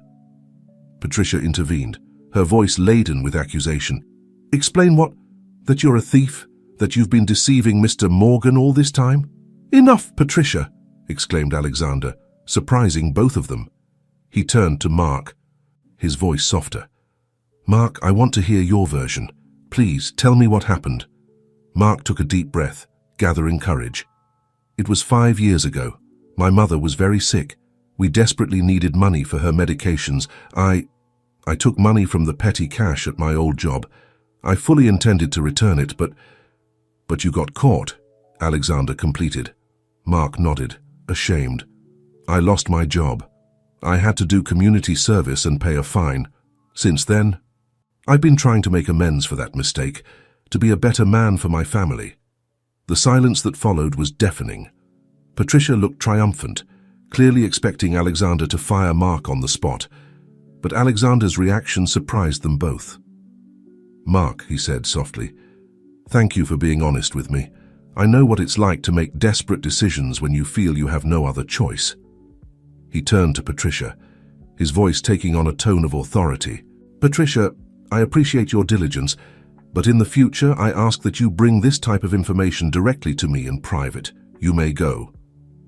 Patricia intervened, her voice laden with accusation. "Explain what? That you're a thief? That you've been deceiving Mr. Morgan all this time?" "Enough, Patricia!" exclaimed Alexander, surprising both of them. He turned to Mark, his voice softer. "Mark, I want to hear your version. Please, tell me what happened." Mark took a deep breath, gathering courage. "It was 5 years ago. My mother was very sick. We desperately needed money for her medications. I took money from the petty cash at my old job. I fully intended to return it, but you got caught," Alexander completed. Mark nodded, ashamed. "I lost my job. I had to do community service and pay a fine. Since then, I've been trying to make amends for that mistake, to be a better man for my family." The silence that followed was deafening. Patricia looked triumphant, clearly expecting Alexander to fire Mark on the spot, but Alexander's reaction surprised them both. "Mark," he said softly, "thank you for being honest with me. I know what it's like to make desperate decisions when you feel you have no other choice." He turned to Patricia, his voice taking on a tone of authority. "Patricia, I appreciate your diligence, but in the future I ask that you bring this type of information directly to me in private. You may go."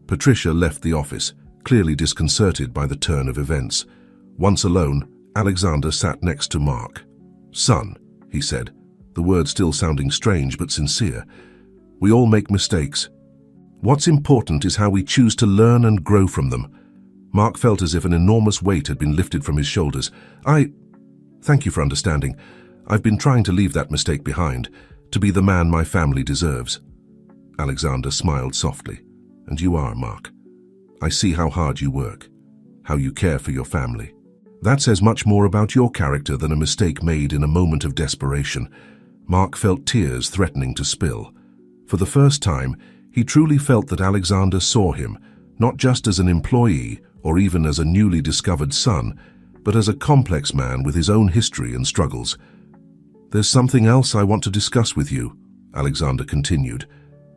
Patricia left the office, clearly disconcerted by the turn of events. Once alone, Alexander sat next to Mark. "Son," he said, the words still sounding strange but sincere, "we all make mistakes. What's important is how we choose to learn and grow from them." Mark felt as if an enormous weight had been lifted from his shoulders. Thank you for understanding. I've been trying to leave that mistake behind, to be the man my family deserves." Alexander smiled softly. "And you are, Mark. I see how hard you work, how you care for your family. That says much more about your character than a mistake made in a moment of desperation." Mark felt tears threatening to spill. For the first time, he truly felt that Alexander saw him, not just as an employee or even as a newly discovered son, but as a complex man with his own history and struggles. "There's something else I want to discuss with you," Alexander continued.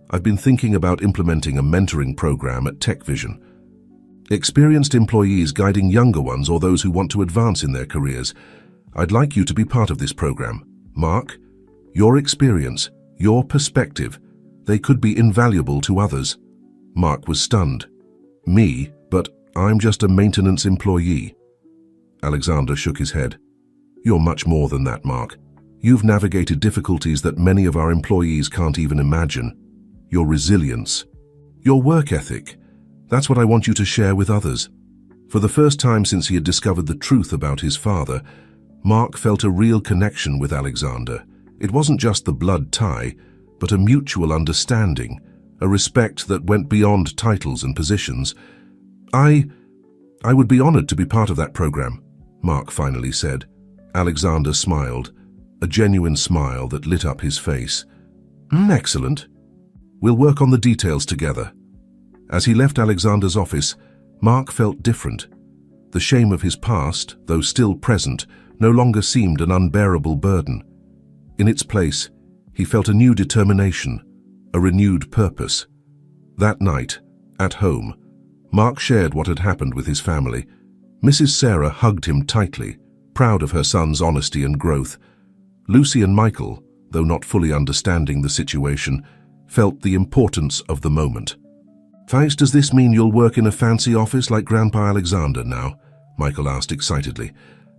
"I've been thinking about implementing a mentoring program at Tech Vision. Experienced employees guiding younger ones or those who want to advance in their careers. I'd like you to be part of this program. Mark, your experience, your perspective, they could be invaluable to others." Mark was stunned. "Me? But I'm just a maintenance employee." Alexander shook his head. You're much more than that, Mark. You've navigated difficulties that many of our employees can't even imagine. Your resilience, your work ethic, that's what I want you to share with others. For the first time since he had discovered the truth about his father, Mark felt a real connection with Alexander. It wasn't just the blood tie, but a mutual understanding, a respect that went beyond titles and positions. I would be honored to be part of that program, Mark finally said. Alexander smiled, a genuine smile that lit up his face. Excellent. We'll work on the details together. As he left Alexander's office, Mark felt different. The shame of his past, though still present, no longer seemed an unbearable burden. In its place, he felt a new determination, a renewed purpose. That night, at home, Mark shared what had happened with his family. Mrs. Sarah hugged him tightly, proud of her son's honesty and growth. Lucy and Michael, though not fully understanding the situation, felt the importance of the moment. Thanks, does this mean you'll work in a fancy office like Grandpa Alexander now? Michael asked excitedly.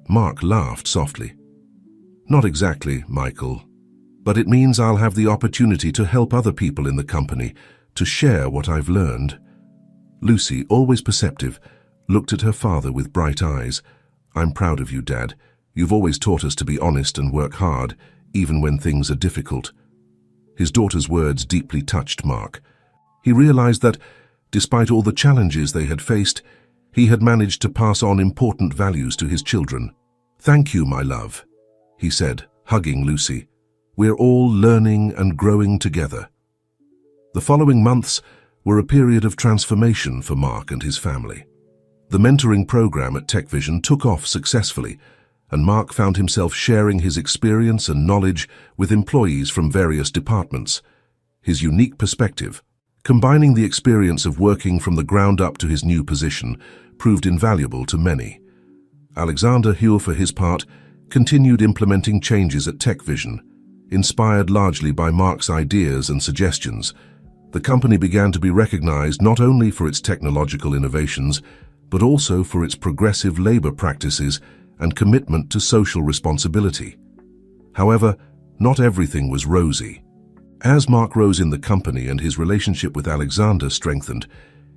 Mark laughed softly. Not exactly, Michael, but it means I'll have the opportunity to help other people in the company, to share what I've learned. Lucy, always perceptive, looked at her father with bright eyes. I'm proud of you, Dad. You've always taught us to be honest and work hard, even when things are difficult. His daughter's words deeply touched Mark. He realized that, despite all the challenges they had faced, he had managed to pass on important values to his children. Thank you, my love, he said, hugging Lucy. We're all learning and growing together. The following months were a period of transformation for Mark and his family. The mentoring program at TechVision took off successfully, and Mark found himself sharing his experience and knowledge with employees from various departments. His unique perspective, combining the experience of working from the ground up to his new position, proved invaluable to many. Alexander Hill, for his part, continued implementing changes at TechVision. Inspired largely by Mark's ideas and suggestions, the company began to be recognized not only for its technological innovations, but also for its progressive labor practices and commitment to social responsibility. However, not everything was rosy. As Mark rose in the company and his relationship with Alexander strengthened,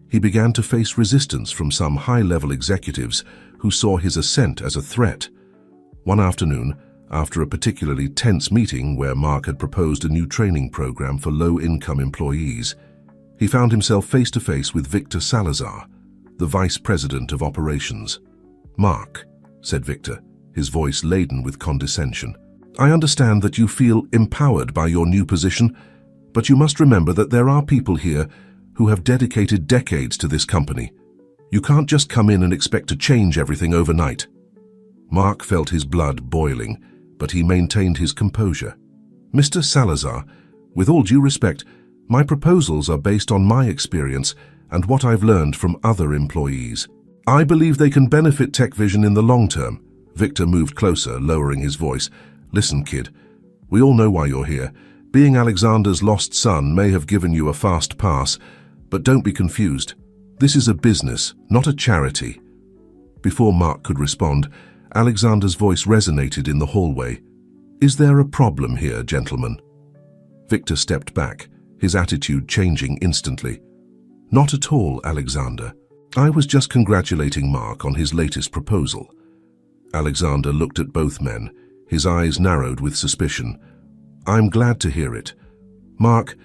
he began to face resistance from some high-level executives who saw his ascent as a threat. One afternoon, after a particularly tense meeting where Mark had proposed a new training program for low-income employees, he found himself face-to-face with Victor Salazar, the Vice President of Operations. Mark, said Victor, his voice laden with condescension, I understand that you feel empowered by your new position, but you must remember that there are people here who have dedicated decades to this company. You can't just come in and expect to change everything overnight. Mark felt his blood boiling, but he maintained his composure. Mr. Salazar, with all due respect, my proposals are based on my experience and what I've learned from other employees. I believe they can benefit TechVision in the long term. Victor moved closer, lowering his voice. Listen, kid, we all know why you're here. Being Alexander's lost son may have given you a fast pass, but don't be confused. This is a business, not a charity. Before Mark could respond, Alexander's voice resonated in the hallway. Is there a problem here, gentlemen? Victor stepped back, his attitude changing instantly. Not at all, Alexander. I was just congratulating Mark on his latest proposal. Alexander looked at both men, his eyes narrowed with suspicion. I'm glad to hear it. Mark,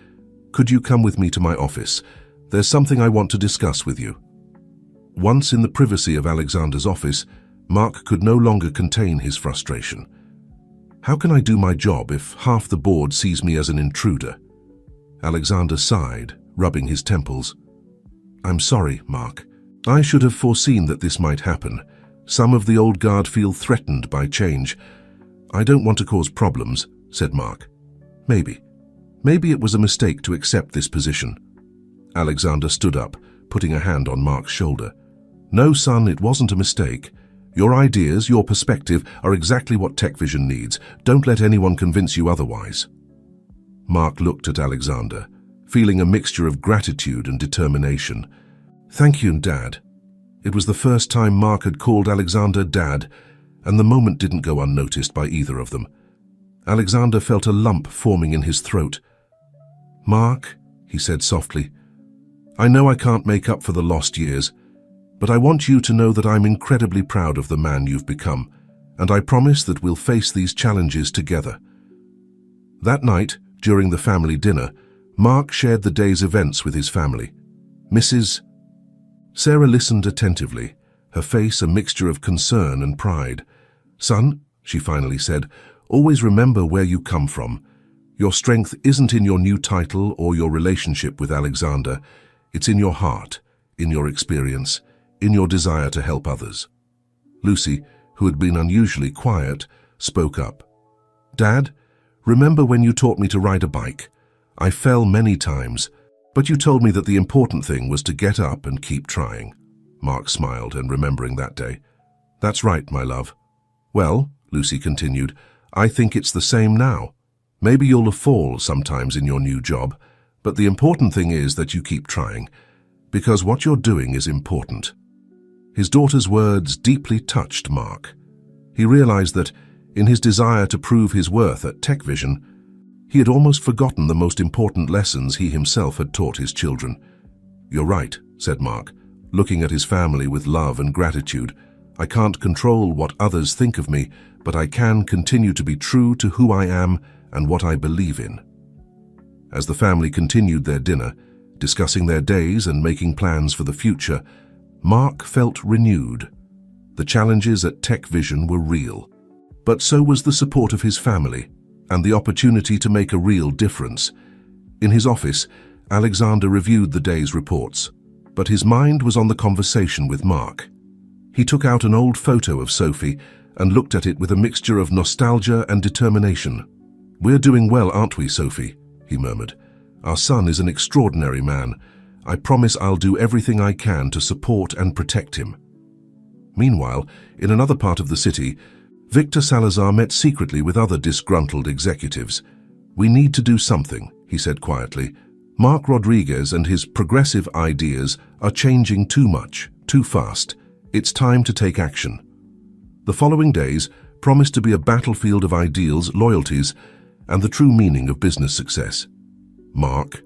could you come with me to my office? There's something I want to discuss with you. Once in the privacy of Alexander's office, Mark could no longer contain his frustration. How can I do my job if half the board sees me as an intruder? Alexander sighed, rubbing his temples. I'm sorry, Mark. I should have foreseen that this might happen. Some of the old guard feel threatened by change. I don't want to cause problems, said Mark. Maybe it was a mistake to accept this position. Alexander stood up, putting a hand on Mark's shoulder. No, son, it wasn't a mistake. Your ideas, your perspective, are exactly what TechVision needs. Don't let anyone convince you otherwise. Mark looked at Alexander, feeling a mixture of gratitude and determination. Thank you, Dad. It was the first time Mark had called Alexander Dad, and the moment didn't go unnoticed by either of them. Alexander felt a lump forming in his throat. "Mark," he said softly, "I know I can't make up for the lost years, but I want you to know that I'm incredibly proud of the man you've become, and I promise that we'll face these challenges together." That night, during the family dinner, Mark shared the day's events with his family. Mrs. Sarah listened attentively, her face a mixture of concern and pride. "Son," she finally said, "always remember where you come from. Your strength isn't in your new title or your relationship with Alexander. It's in your heart, in your experience, in your desire to help others." Lucy, who had been unusually quiet, spoke up. "Dad, remember when you taught me to ride a bike? I fell many times, but you told me that the important thing was to get up and keep trying." Mark smiled, and remembering that day. "That's right, my love." "Well," Lucy continued, "I think it's the same now. Maybe you'll fall sometimes in your new job, but the important thing is that you keep trying, because what you're doing is important." His daughter's words deeply touched Mark. He realized that, in his desire to prove his worth at TechVision, he had almost forgotten the most important lessons he himself had taught his children. "You're right," said Mark, looking at his family with love and gratitude. "I can't control what others think of me, but I can continue to be true to who I am and what I believe in." As the family continued their dinner, discussing their days and making plans for the future, Mark felt renewed. The challenges at TechVision were real, but so was the support of his family and the opportunity to make a real difference. In his office, Alexander reviewed the day's reports, but his mind was on the conversation with Mark. He took out an old photo of Sophie and looked at it with a mixture of nostalgia and determination. "We're doing well, aren't we, Sophie?" he murmured. "Our son is an extraordinary man. I promise I'll do everything I can to support and protect him." Meanwhile, in another part of the city, Victor Salazar met secretly with other disgruntled executives. "We need to do something," he said quietly. "Mark Rodriguez and his progressive ideas are changing too much, too fast. It's time to take action." The following days promised to be a battlefield of ideals, loyalties, and the true meaning of business success. Mark,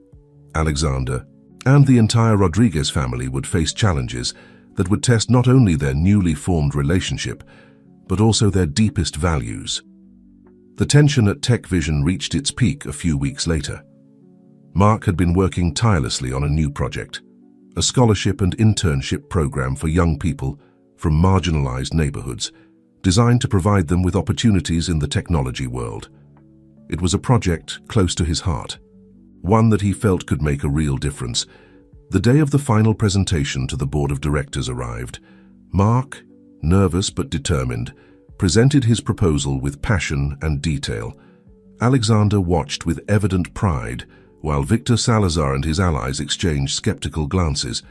Alexander, and the entire Rodriguez family would face challenges that would test not only their newly formed relationship, but also their deepest values. The tension at TechVision reached its peak a few weeks later. Mark had been working tirelessly on a new project, a scholarship and internship program for young people from marginalized neighborhoods, designed to provide them with opportunities in the technology world. It was a project close to his heart, one that he felt could make a real difference. The day of the final presentation to the board of directors arrived. Mark, nervous but determined, presented his proposal with passion and detail. Alexander watched with evident pride, while Victor Salazar and his allies exchanged skeptical glances.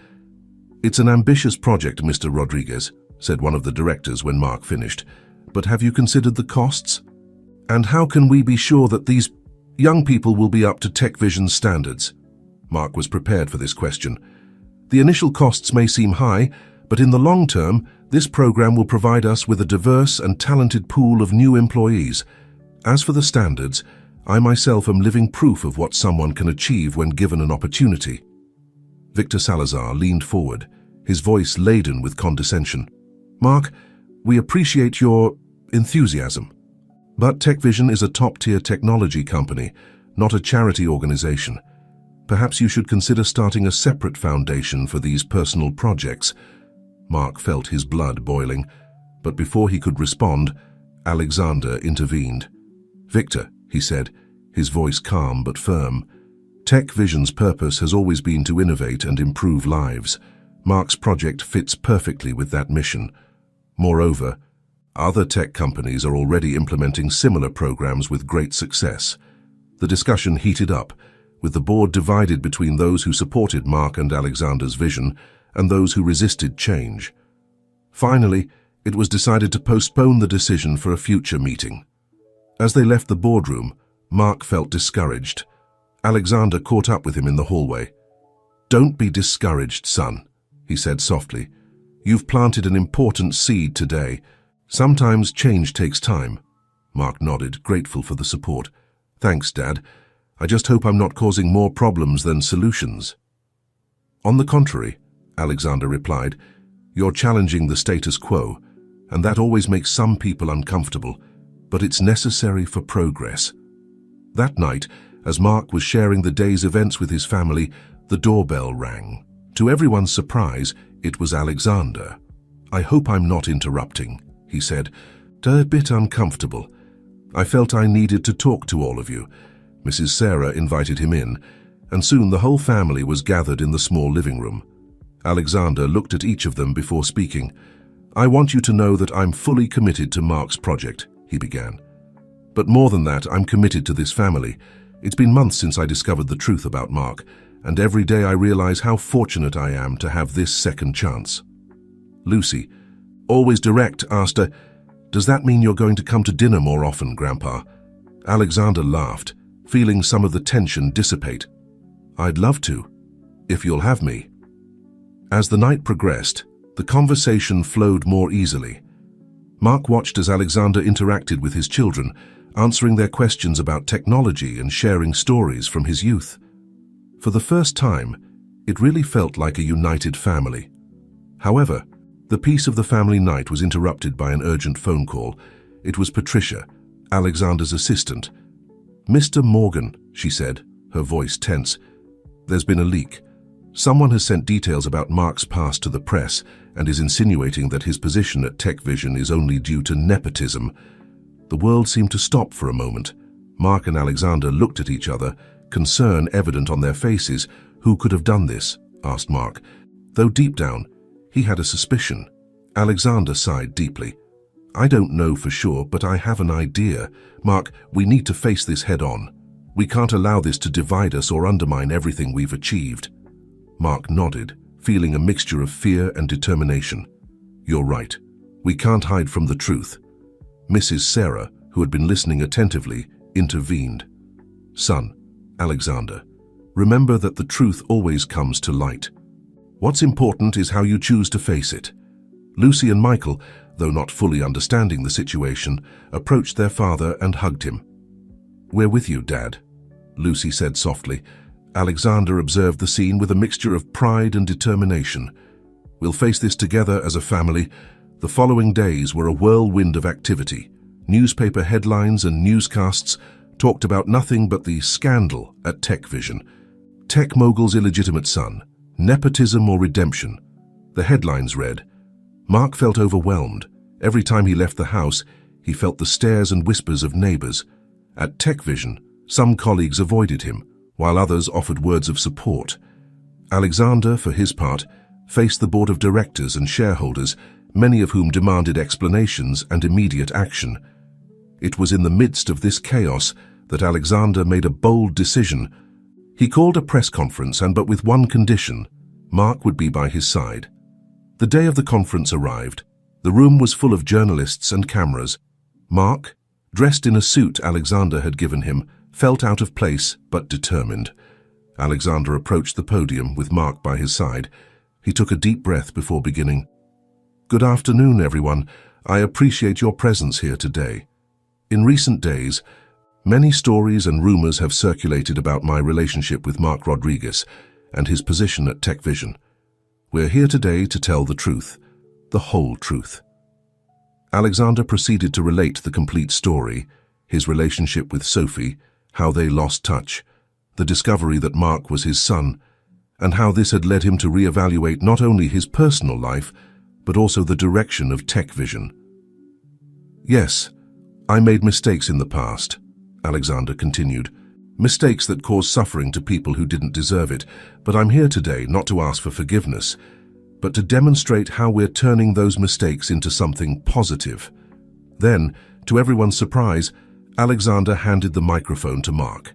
"It's an ambitious project, Mr. Rodriguez," said one of the directors when Mark finished. "But have you considered the costs? And how can we be sure that these young people will be up to TechVision's standards?" Mark was prepared for this question. "The initial costs may seem high, but in the long term, this program will provide us with a diverse and talented pool of new employees. As for the standards, I myself am living proof of what someone can achieve when given an opportunity." Victor Salazar leaned forward, his voice laden with condescension. "Mark, we appreciate your enthusiasm. But TechVision is a top-tier technology company, not a charity organization. Perhaps you should consider starting a separate foundation for these personal projects." Mark felt his blood boiling, but before he could respond, Alexander intervened. "Victor," he said, his voice calm but firm, "TechVision's purpose has always been to innovate and improve lives. Mark's project fits perfectly with that mission. Moreover, other tech companies are already implementing similar programs with great success." The discussion heated up, with the board divided between those who supported Mark and Alexander's vision and those who resisted change. Finally, it was decided to postpone the decision for a future meeting. As they left the boardroom, Mark felt discouraged. Alexander caught up with him in the hallway. "Don't be discouraged, son," he said softly. You've planted an important seed today. Sometimes change takes time. Mark nodded, grateful for the support. Thanks, Dad. I just hope I'm not causing more problems than solutions. On the contrary, Alexander replied, you're challenging the status quo, and that always makes some people uncomfortable, but it's necessary for progress. That night, as Mark was sharing the day's events with his family, the doorbell rang. To everyone's surprise, it was Alexander. I hope I'm not interrupting, he said, a bit uncomfortable. I felt I needed to talk to all of you. Mrs. Sarah invited him in, and soon the whole family was gathered in the small living room. Alexander looked at each of them before speaking. I want you to know that I'm fully committed to Mark's project, he began. But more than that, I'm committed to this family. It's been months since I discovered the truth about Mark, and every day I realize how fortunate I am to have this second chance. Lucy, always direct, asked her, does that mean you're going to come to dinner more often, Grandpa? Alexander laughed, feeling some of the tension dissipate. I'd love to, if you'll have me. As the night progressed, the conversation flowed more easily. Mark watched as Alexander interacted with his children, answering their questions about technology and sharing stories from his youth. For the first time, it really felt like a united family. However, the peace of the family night was interrupted by an urgent phone call. It was Patricia, Alexander's assistant. Mr. Morgan, she said, her voice tense. There's been a leak. Someone has sent details about Mark's past to the press and is insinuating that his position at TechVision is only due to nepotism. The world seemed to stop for a moment. Mark and Alexander looked at each other, concern evident on their faces. Who could have done this? Asked Mark, though deep down, he had a suspicion. Alexander sighed deeply. I don't know for sure, but I have an idea. Mark, we need to face this head on. We can't allow this to divide us or undermine everything we've achieved. Mark nodded, feeling a mixture of fear and determination. You're right. We can't hide from the truth. Mrs. Sarah, who had been listening attentively, intervened. Son, Alexander, remember that the truth always comes to light. What's important is how you choose to face it. Lucy and Michael, though not fully understanding the situation, approached their father and hugged him. We're with you, Dad, Lucy said softly. Alexander observed the scene with a mixture of pride and determination. We'll face this together as a family. The following days were a whirlwind of activity. Newspaper headlines and newscasts talked about nothing but the scandal at TechVision. Tech mogul's illegitimate son, nepotism or redemption. The headlines read, Mark felt overwhelmed. Every time he left the house, he felt the stares and whispers of neighbors. At TechVision, some colleagues avoided him, while others offered words of support. Alexander, for his part, faced the board of directors and shareholders, many of whom demanded explanations and immediate action. It was in the midst of this chaos that Alexander made a bold decision. He called a press conference, but with one condition: Mark would be by his side. The day of the conference arrived. The room was full of journalists and cameras. Mark, dressed in a suit Alexander had given him, felt out of place but determined. Alexander approached the podium with Mark by his side. He took a deep breath before beginning. Good afternoon, everyone. I appreciate your presence here today. In recent days, many stories and rumors have circulated about my relationship with Mark Rodriguez and his position at TechVision. We're here today to tell the truth, the whole truth. Alexander proceeded to relate the complete story, his relationship with Sophie, how they lost touch, the discovery that Mark was his son, and how this had led him to reevaluate not only his personal life, but also the direction of TechVision. Yes, I made mistakes in the past, Alexander continued, mistakes that caused suffering to people who didn't deserve it, but I'm here today not to ask for forgiveness, but to demonstrate how we're turning those mistakes into something positive. Then, to everyone's surprise, Alexander handed the microphone to Mark.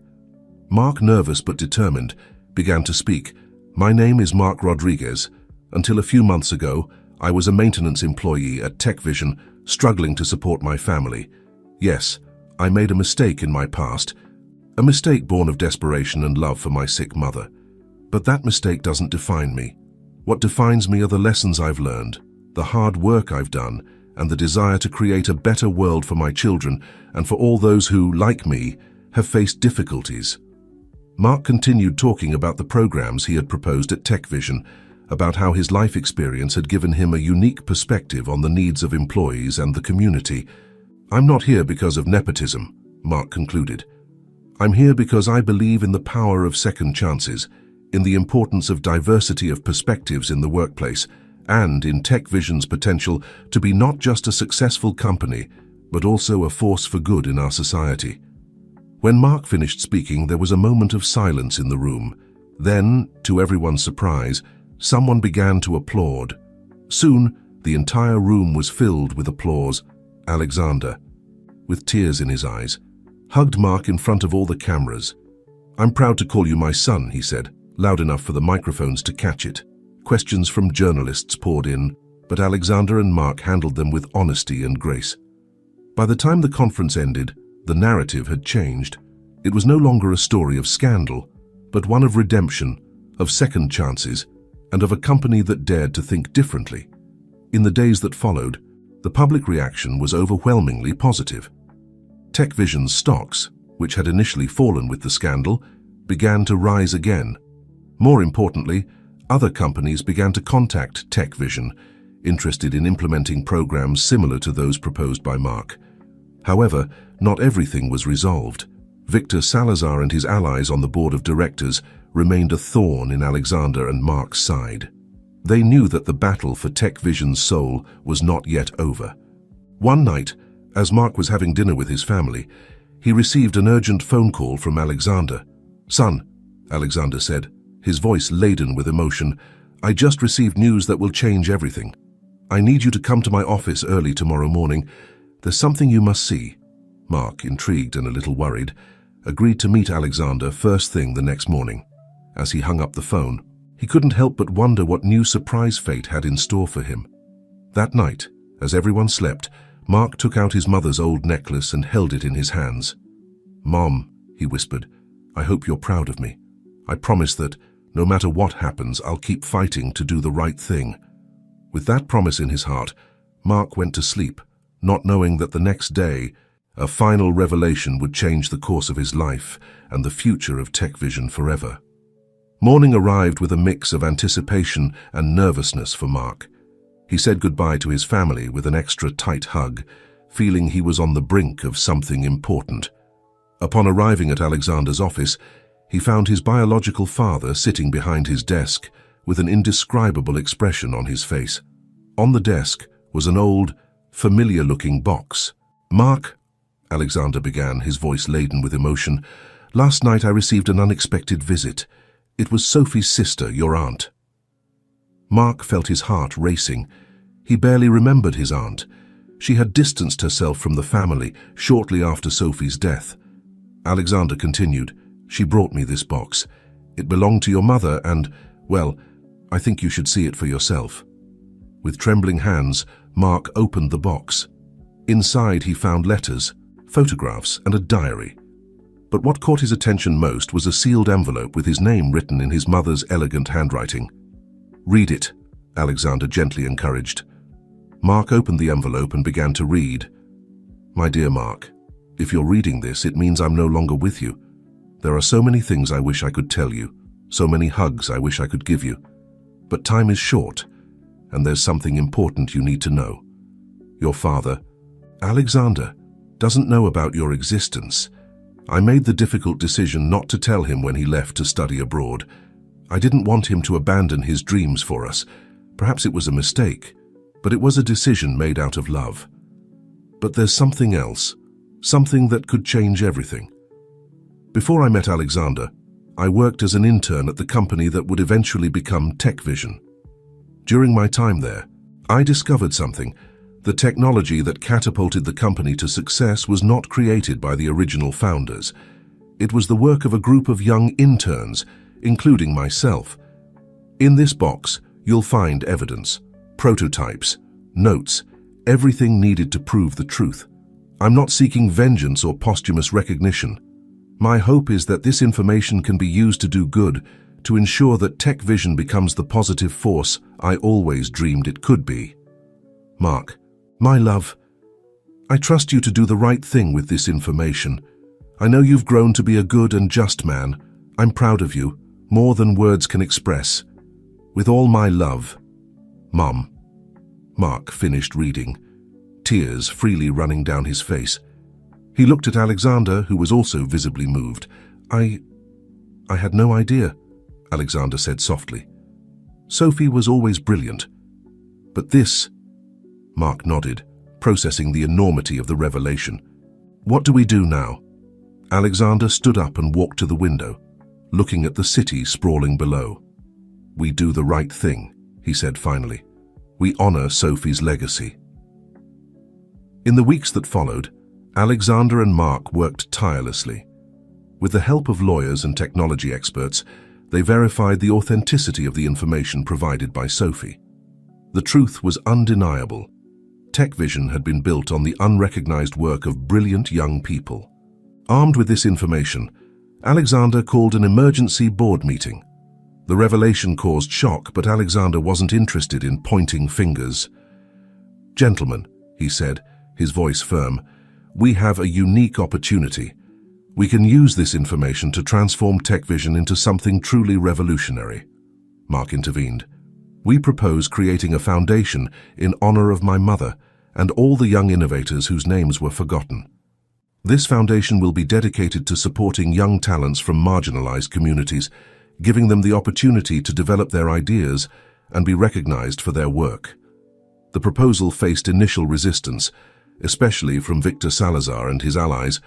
Mark, nervous but determined, began to speak. My name is Mark Rodriguez. Until a few months ago, I was a maintenance employee at TechVision, struggling to support my family. Yes, I made a mistake in my past, a mistake born of desperation and love for my sick mother. But that mistake doesn't define me. What defines me are the lessons I've learned, the hard work I've done, and the desire to create a better world for my children and for all those who, like me, have faced difficulties. Mark continued talking about the programs he had proposed at TechVision, about how his life experience had given him a unique perspective on the needs of employees and the community. "I'm not here because of nepotism," Mark concluded. "I'm here because I believe in the power of second chances, in the importance of diversity of perspectives in the workplace, and in TechVision's potential to be not just a successful company, but also a force for good in our society." When Mark finished speaking, there was a moment of silence in the room. Then, to everyone's surprise, someone began to applaud. Soon, the entire room was filled with applause. Alexander, with tears in his eyes, hugged Mark in front of all the cameras. "I'm proud to call you my son," he said, loud enough for the microphones to catch it. Questions from journalists poured in, but Alexander and Mark handled them with honesty and grace. By the time the conference ended, the narrative had changed. It was no longer a story of scandal, but one of redemption, of second chances, and of a company that dared to think differently. In the days that followed, the public reaction was overwhelmingly positive. TechVision's stocks, which had initially fallen with the scandal, began to rise again. More importantly, other companies began to contact TechVision, interested in implementing programs similar to those proposed by Mark. However, not everything was resolved. Victor Salazar and his allies on the board of directors remained a thorn in Alexander and Mark's side. They knew that the battle for TechVision's soul was not yet over. One night, as Mark was having dinner with his family, he received an urgent phone call from Alexander. "Son," Alexander said, his voice laden with emotion, "I just received news that will change everything. I need you to come to my office early tomorrow morning. There's something you must see." Mark, intrigued and a little worried, agreed to meet Alexander first thing the next morning. As he hung up the phone, he couldn't help but wonder what new surprise fate had in store for him. That night, as everyone slept, Mark took out his mother's old necklace and held it in his hands. "Mom," he whispered, "I hope you're proud of me. I promise that, no matter what happens, I'll keep fighting to do the right thing." With that promise in his heart, Mark went to sleep, not knowing that the next day, a final revelation would change the course of his life and the future of TechVision forever. Morning arrived with a mix of anticipation and nervousness for Mark. He said goodbye to his family with an extra tight hug, feeling he was on the brink of something important. Upon arriving at Alexander's office, he found his biological father sitting behind his desk with an indescribable expression on his face. On the desk was an old, familiar-looking box. "Mark," Alexander began, his voice laden with emotion, "last night I received an unexpected visit. It was Sophie's sister, your aunt." Mark felt his heart racing. He barely remembered his aunt. She had distanced herself from the family shortly after Sophie's death. Alexander continued, "She brought me this box. It belonged to your mother and, well, I think you should see it for yourself." With trembling hands, Mark opened the box. Inside he found letters, photographs, and a diary. But what caught his attention most was a sealed envelope with his name written in his mother's elegant handwriting. "Read it," Alexander gently encouraged. Mark opened the envelope and began to read. "My dear Mark, if you're reading this, it means I'm no longer with you. There are so many things I wish I could tell you, so many hugs I wish I could give you. But time is short, and there's something important you need to know. Your father, Alexander, doesn't know about your existence. I made the difficult decision not to tell him when he left to study abroad. I didn't want him to abandon his dreams for us. Perhaps it was a mistake, but it was a decision made out of love. But there's something else, something that could change everything. Before I met Alexander, I worked as an intern at the company that would eventually become TechVision. During my time there, I discovered something. The technology that catapulted the company to success was not created by the original founders. It was the work of a group of young interns, including myself. In this box, you'll find evidence, prototypes, notes, everything needed to prove the truth. I'm not seeking vengeance or posthumous recognition. My hope is that this information can be used to do good, to ensure that TechVision becomes the positive force I always dreamed it could be." Mark, my love, I trust you to do the right thing with this information. I know you've grown to be a good and just man. I'm proud of you, more than words can express. With all my love, Mom. Mark finished reading, tears freely running down his face. He looked at Alexander, who was also visibly moved. I had no idea, Alexander said softly. Sophie was always brilliant. But this... Mark nodded, processing the enormity of the revelation. What do we do now? Alexander stood up and walked to the window, looking at the city sprawling below. We do the right thing, he said finally. We honor Sophie's legacy. In the weeks that followed, Alexander and Mark worked tirelessly. With the help of lawyers and technology experts, they verified the authenticity of the information provided by Sophie. The truth was undeniable. TechVision had been built on the unrecognized work of brilliant young people. Armed with this information, Alexander called an emergency board meeting. The revelation caused shock, but Alexander wasn't interested in pointing fingers. Gentlemen, he said, his voice firm, we have a unique opportunity. We can use this information to transform TechVision into something truly revolutionary. Mark intervened. We propose creating a foundation in honor of my mother and all the young innovators whose names were forgotten. This foundation will be dedicated to supporting young talents from marginalized communities, giving them the opportunity to develop their ideas and be recognized for their work. The proposal faced initial resistance, especially from Victor Salazar and his allies,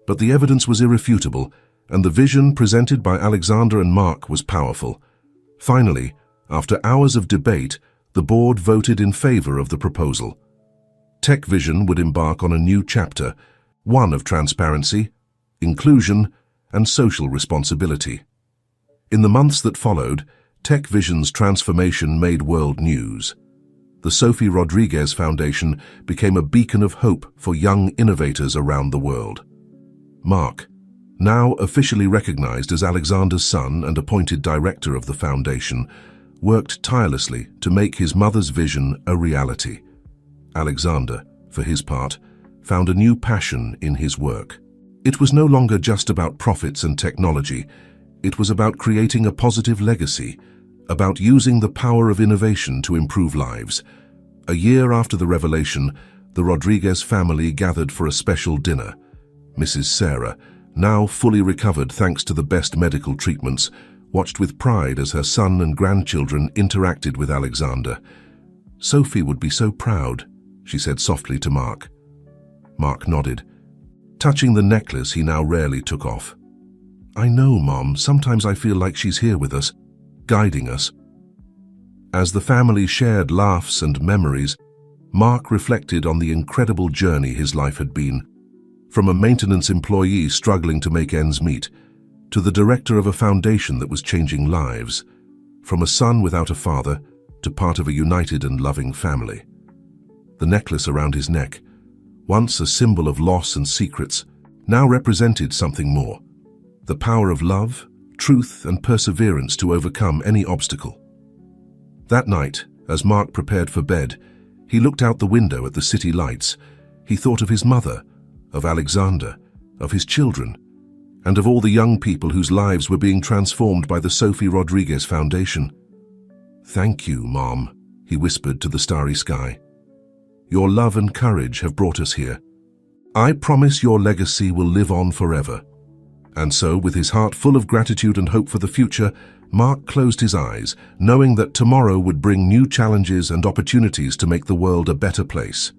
but the evidence was irrefutable, and the vision presented by Alexander and Mark was powerful. Finally, after hours of debate, the board voted in favor of the proposal. TechVision would embark on a new chapter, one of transparency, inclusion, and social responsibility. In the months that followed, TechVision's transformation made world news. The Sophie Rodriguez Foundation became a beacon of hope for young innovators around the world. Mark, now officially recognized as Alexander's son and appointed director of the foundation, worked tirelessly to make his mother's vision a reality. Alexander, for his part, found a new passion in his work. It was no longer just about profits and technology. It was about creating a positive legacy, about using the power of innovation to improve lives. A year after the revelation, the Rodriguez family gathered for a special dinner. Mrs. Sarah, now fully recovered thanks to the best medical treatments, watched with pride as her son and grandchildren interacted with Alexander. Sophie would be so proud, she said softly to Mark. Mark nodded, touching the necklace he now rarely took off. I know, Mom, sometimes I feel like she's here with us, guiding us. As the family shared laughs and memories, Mark reflected on the incredible journey his life had been. From a maintenance employee struggling to make ends meet, to the director of a foundation that was changing lives, from a son without a father to part of a united and loving family. The necklace around his neck, once a symbol of loss and secrets, now represented something more. The power of love, truth, and perseverance to overcome any obstacle. That night, as Mark prepared for bed, he looked out the window at the city lights. He thought of his mother, of Alexander, of his children, and of all the young people whose lives were being transformed by the Sophie Rodriguez Foundation. Thank you, Mom, he whispered to the starry sky. Your love and courage have brought us here. I promise your legacy will live on forever. And so, with his heart full of gratitude and hope for the future, Mark closed his eyes, knowing that tomorrow would bring new challenges and opportunities to make the world a better place.